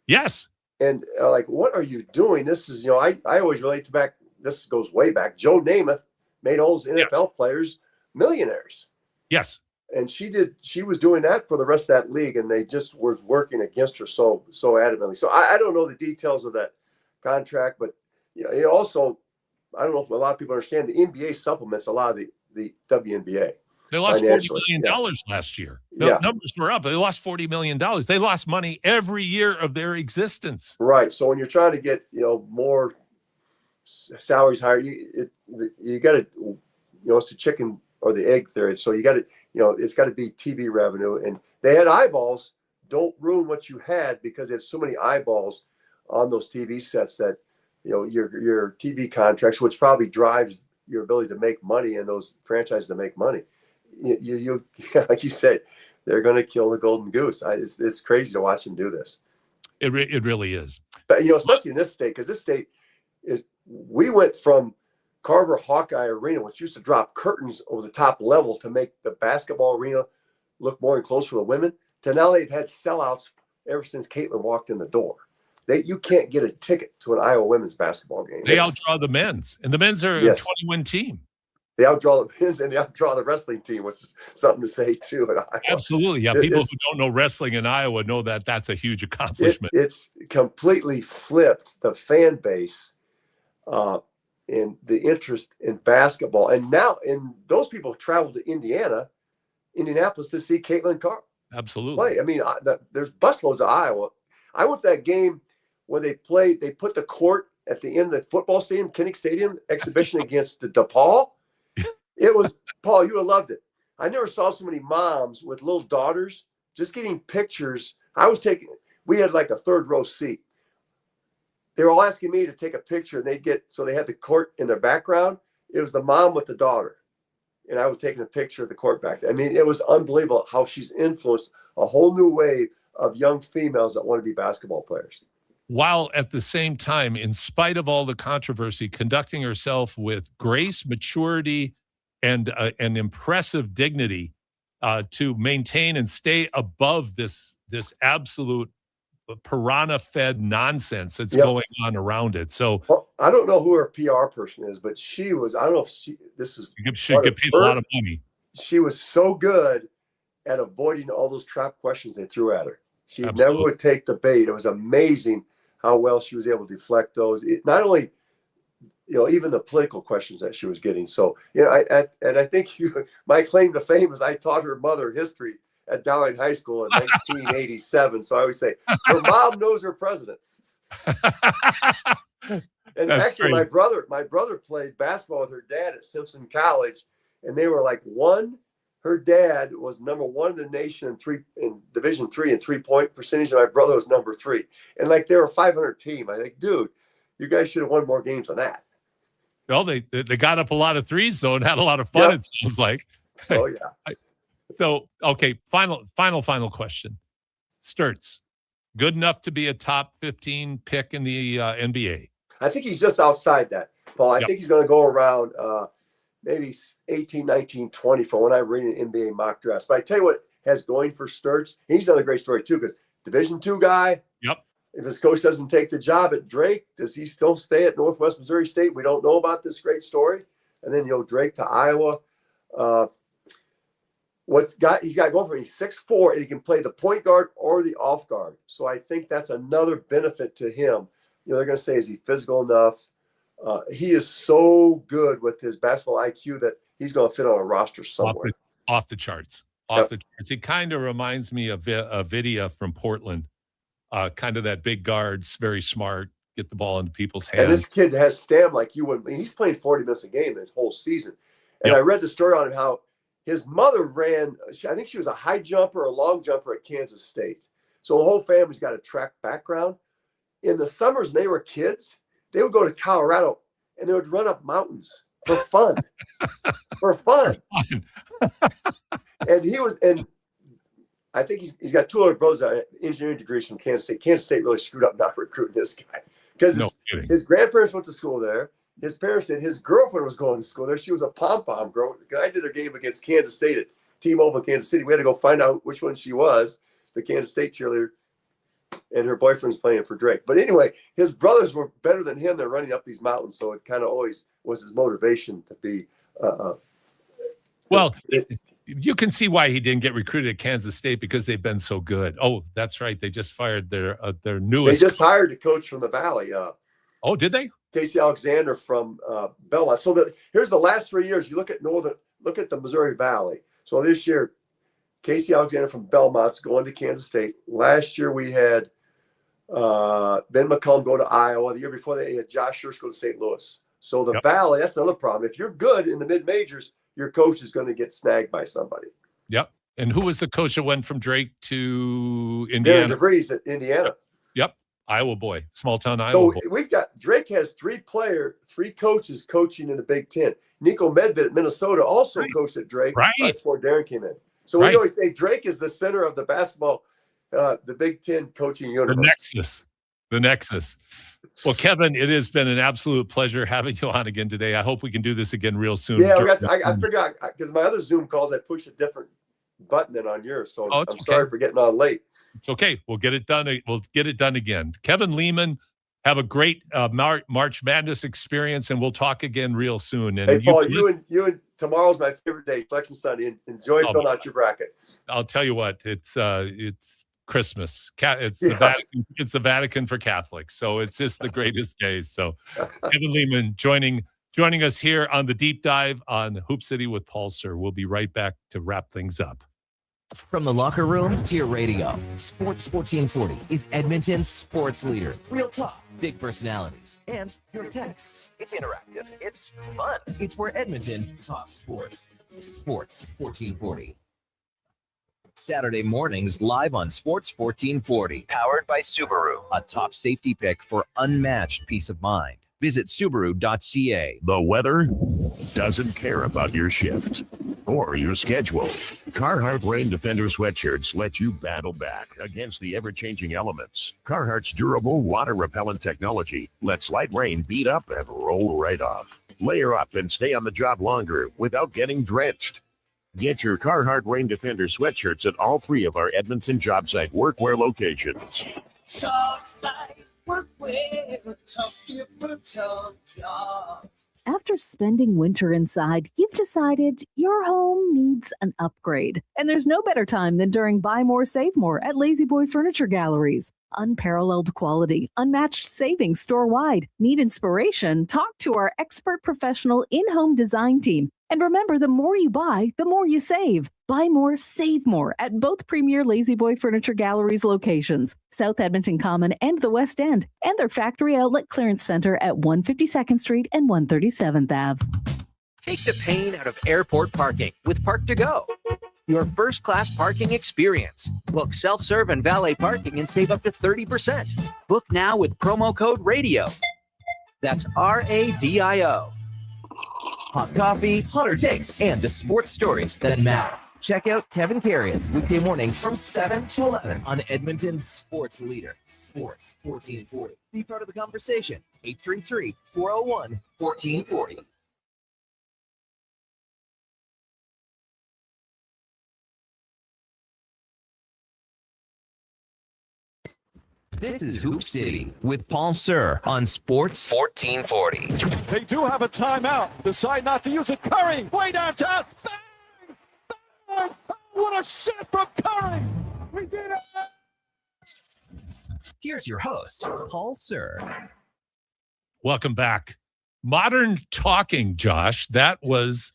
Yes. And what are you doing? This is, I always relate to back. This goes way back. Joe Namath made all those NFL players millionaires. Yes. And she was doing that for the rest of that league, and they just were working against her so adamantly. So I don't know the details of that contract, but it also, I don't know if a lot of people understand, the NBA supplements a lot of the WNBA. They lost $40 million last year. The numbers were up. They lost $40 million. They lost money every year of their existence. Right. So when you're trying to get more salaries higher, you got to it's the chicken or the egg theory. So you got to it's got to be TV revenue, and they had eyeballs. Don't ruin what you had because there's so many eyeballs on those TV sets that your TV contracts, which probably drives your ability to make money and those franchises to make money. You like you said, they're going to kill the golden goose. It's crazy to watch them do this. It really is. But especially in this state, because this state we went from Carver Hawkeye Arena, which used to drop curtains over the top level to make the basketball arena look more enclosed for the women, to now they've had sellouts ever since Caitlin walked in the door. You can't get a ticket to an Iowa women's basketball game. They outdraw the men's, and the men's are a 20-win team. They outdraw the men's and they outdraw the wrestling team, which is something to say too in Iowa. Absolutely, yeah. People who don't know wrestling in Iowa know that that's a huge accomplishment. It's completely flipped the fan base and the interest in basketball. And those people travel to Indianapolis to see Caitlin Carr. Absolutely. Play. I mean, there's busloads of Iowa. I went to that game where they put the court at the end of the football stadium, Kinnick Stadium exhibition against the DePaul. It was, Paul, you would have loved it. I never saw so many moms with little daughters just getting pictures. We had like a third row seat. They were all asking me to take a picture, and so they had the court in their background. It was the mom with the daughter. And I was taking a picture of the court back there. I mean, it was unbelievable how she's influenced a whole new wave of young females that want to be basketball players. While at the same time, in spite of all the controversy, conducting herself with grace, maturity, and an impressive dignity to maintain and stay above this absolute piranha-fed nonsense that's going on around it. So I don't know who her PR person is, but she was. I don't know if she should get paid a lot of money. She was so good at avoiding all those trap questions they threw at her. She never would take the bait. It was amazing how well she was able to deflect those. Not only, even the political questions that she was getting. So, I think my claim to fame is I taught her mother history at Dowling High School in 1987. So I always say her mom knows her presidents. And That's actually, great. my brother played basketball with her dad at Simpson College, and they were like one. Her dad was number one in the nation in Division III in 3-point percentage, and my brother was number 3. And like they were a 500 team. I think, dude, you guys should have won more games than that. Well, they got up a lot of threes though and had a lot of fun. It sounds like. Oh yeah. So okay, final question. Sturtz, good enough to be a top 15 pick in the NBA? I think he's just outside that, Paul. I think he's going to go around maybe 18, 19, 20 for when I read an NBA mock draft. But I tell you what has going for Sturtz. He's another great story too, because Division II guy. Yep. If his coach doesn't take the job at Drake, does he still stay at Northwest Missouri State? We don't know about this great story. And then Drake to Iowa. He's got going for him. He's 6'4", and he can play the point guard or the off guard. So I think that's another benefit to him. They're going to say, is he physical enough? He is so good with his basketball IQ that he's going to fit on a roster somewhere. Off the charts. The charts. He kind of reminds me of Vidya from Portland. Kind of that big guard, very smart, get the ball into people's hands. And this kid has stamina like you wouldn't. He's playing 40 minutes a game this whole season. And I read the story on him how his mother ran, I think she was a high jumper or a long jumper at Kansas State. So the whole family's got a track background. In the summers when they were kids, they would go to Colorado and they would run up mountains for fun. And I think he's got 2 other brothers that have engineering degrees from Kansas State. Kansas State really screwed up not recruiting this guy because his grandparents went to school there. His parents did. His girlfriend was going to school there. She was a pom-pom girl. I did a game against Kansas State at T-Mobile, Kansas City. We had to go find out which one she was, the Kansas State cheerleader, and her boyfriend's playing for Drake. But anyway, his brothers were better than him. They're running up these mountains, so it kind of always was his motivation to be. You can see why he didn't get recruited at Kansas State because they've been so good. Oh, that's right. They just fired their newest. They just hired a coach from the Valley. Oh, did they? Casey Alexander from Belmont. So here's the last 3 years. You look at the Missouri Valley. So this year, Casey Alexander from Belmont's going to Kansas State. Last year we had Ben McCullum go to Iowa. The year before they had Josh Hirsch go to St. Louis. So the Valley, that's another problem. If you're good in the mid-majors, your coach is going to get snagged by somebody. Yep. And who was the coach that went from Drake to Indiana? Darren DeVries at Indiana. Yep. Iowa boy, small town Iowa boy. So we've got Drake has three coaches coaching in the Big Ten. Nico Medved at Minnesota also coached at Drake right before Darren came in. So we always say Drake is the center of the basketball, the Big Ten coaching universe. The Nexus. Well, Kevin, it has been an absolute pleasure having you on again today. I hope we can do this again real soon. Yeah, I forgot because my other Zoom calls, I push a different button than on yours. So I'm sorry for getting on late. It's okay. We'll get it done. We'll get it done again. Kevin Lehman, have a great March Madness experience, and we'll talk again real soon. And hey, Paul, you and tomorrow's my favorite day, Flexion Sunday. Enjoy filling out your bracket. I'll tell you what, it's Christmas. It's the Vatican. It's the Vatican for Catholics. So it's just the greatest day. So Kevin Lehman joining us here on the deep dive on Hoop City with Paul Sir. We'll be right back to wrap things up. From the locker room to your radio, Sports 1440 is Edmonton's sports leader. Real talk, big personalities, and your texts. It's interactive. It's fun. It's where Edmonton talks sports. Sports 1440. Saturday mornings live on Sports 1440. Powered by Subaru, a top safety pick for unmatched peace of mind. Visit Subaru.ca. The weather doesn't care about your shift or your schedule. Carhartt Rain Defender sweatshirts let you battle back against the ever-changing elements. Carhartt's durable water-repellent technology lets light rain beat up and roll right off. Layer up and stay on the job longer without getting drenched. Get your Carhartt Rain Defender sweatshirts at all three of our Edmonton job site workwear locations. After spending winter inside, you've decided your home needs an upgrade. And there's no better time than during Buy More, Save More at Lazy Boy Furniture Galleries. Unparalleled quality, unmatched savings store-wide. Need inspiration? Talk to our expert professional in-home design team. And remember, the more you buy, the more you save. Buy more, save more at both premier Lazy Boy Furniture Galleries locations, South Edmonton Common and the West End, and their factory outlet clearance center at 152nd Street and 137th Ave. Take the pain out of airport parking with Park to Go. Your first-class parking experience. Book self-serve and valet parking and save up to 30%. Book now with promo code RADIO. That's RADIO. Hot coffee, hotter takes, and the sports stories that matter. Check out Kevin Carriers weekday mornings from 7 to 11 on Edmonton's sports leader, Sports 1440. Be part of the conversation. 833-401-1440. This is Hoop City with Paul Sir on Sports 1440. They do have a timeout. Decide not to use it. Curry, way downtown. Bang! Bang! What a shot from Curry! We did it! Here's your host, Paul Sir. Welcome back. Modern Talking, Josh. That was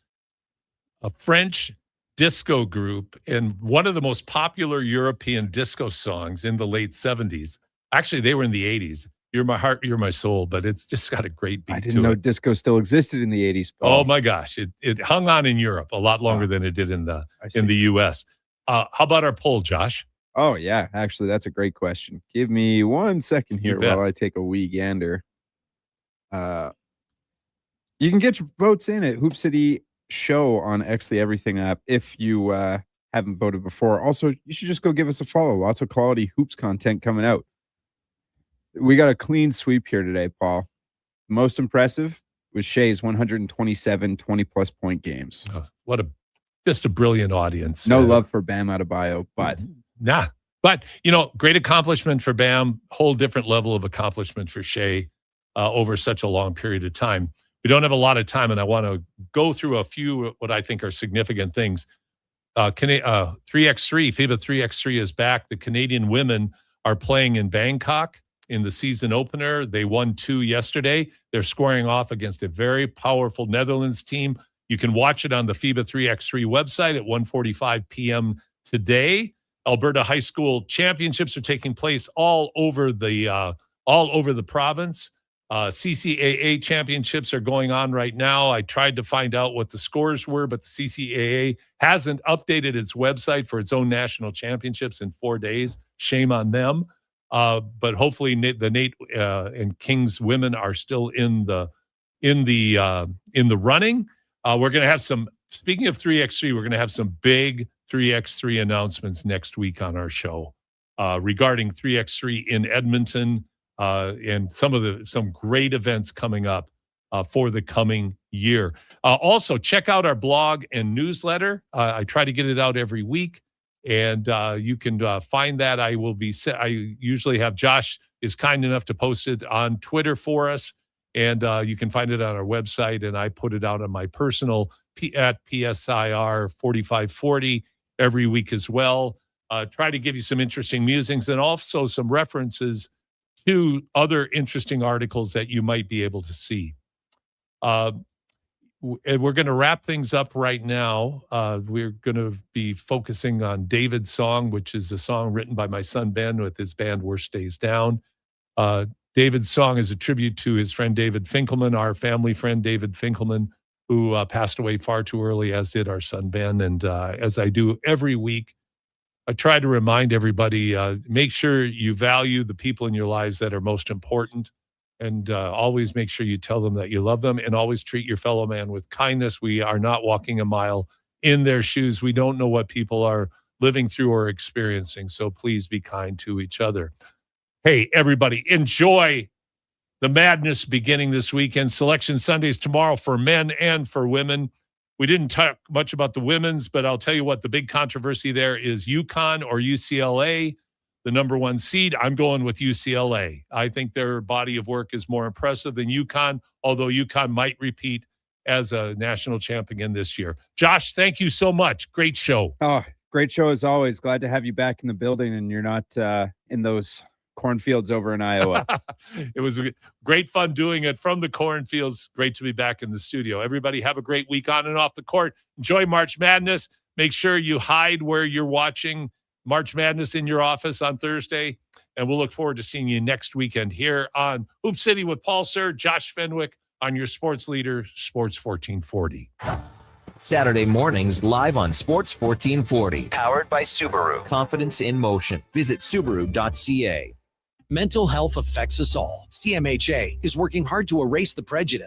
a French disco group and one of the most popular European disco songs in the late 70s. Actually, they were in the 80s. You're my heart, you're my soul, but it's just got a great beat to it. I didn't know disco still existed in the 80s. Paul. Oh my gosh. It hung on in Europe a lot longer than it did in the US. How about our poll, Josh? Oh, yeah. Actually, that's a great question. Give me 1 second here while I take a wee gander. You can get your votes in at Hoop City Show on X the Everything app if you haven't voted before. Also, you should just go give us a follow. Lots of quality hoops content coming out. We got a clean sweep here today, Paul. Most impressive was Shai's 127 20-plus point games. Oh, just a brilliant audience. No love for Bam Adebayo, but... Nah. But, great accomplishment for Bam. Whole different level of accomplishment for Shai over such a long period of time. We don't have a lot of time, and I want to go through a few what I think are significant things. 3x3, FIBA 3x3 is back. The Canadian women are playing in Bangkok in the season opener. They won 2 yesterday. They're squaring off against a very powerful Netherlands team. You can watch it on the FIBA 3x3 website at 1:45 p.m. today. Alberta High School Championships are taking place all over the province. CCAA championships are going on right now. I tried to find out what the scores were, but the CCAA hasn't updated its website for its own national championships in 4 days. Shame on them. But hopefully the Nate and Kings women are still in the running. We're going to have some. Speaking of 3x3, we're going to have some big 3x3 announcements next week on our show regarding 3x3 in Edmonton and some great events coming up for the coming year. Also, check out our blog and newsletter. I try to get it out every week, and you can find that. I usually have Josh is kind enough to post it on Twitter for us, and you can find it on our website, and I put it out on my personal at PSIR 4540 every week as well. Try to give you some interesting musings and also some references to other interesting articles that you might be able to see. And we're going to wrap things up right now. We're going to be focusing on David's song, which is a song written by my son Ben with his band Worst Days Down. David's song is a tribute to his friend David Finkelman, our family friend David Finkelman, who passed away far too early, as did our son Ben. And as I do every week, I try to remind everybody, make sure you value the people in your lives that are most important, and always make sure you tell them that you love them, and always treat your fellow man with kindness. We are not walking a mile in their shoes. We don't know what people are living through or experiencing, so please be kind to each other. Hey, everybody, enjoy the madness beginning this weekend. Selection Sundays tomorrow for men and for women. We didn't talk much about the women's, but I'll tell you what, the big controversy there is UConn or UCLA, the number one seed. I'm going with UCLA. I think their body of work is more impressive than UConn, although UConn might repeat as a national champ again this year. Josh, thank you so much. Great show. Oh, great show as always. Glad to have you back in the building, and you're not in those cornfields over in Iowa. It was great fun doing it from the cornfields. Great to be back in the studio. Everybody have a great week on and off the court. Enjoy March Madness. Make sure you hide where you're watching March Madness in your office on Thursday. And we'll look forward to seeing you next weekend here on Hoop City with Paul Sir, Josh Fenwick on your sports leader, Sports 1440. Saturday mornings live on Sports 1440. Powered by Subaru. Confidence in motion. Visit Subaru.ca. Mental health affects us all. CMHA is working hard to erase the prejudice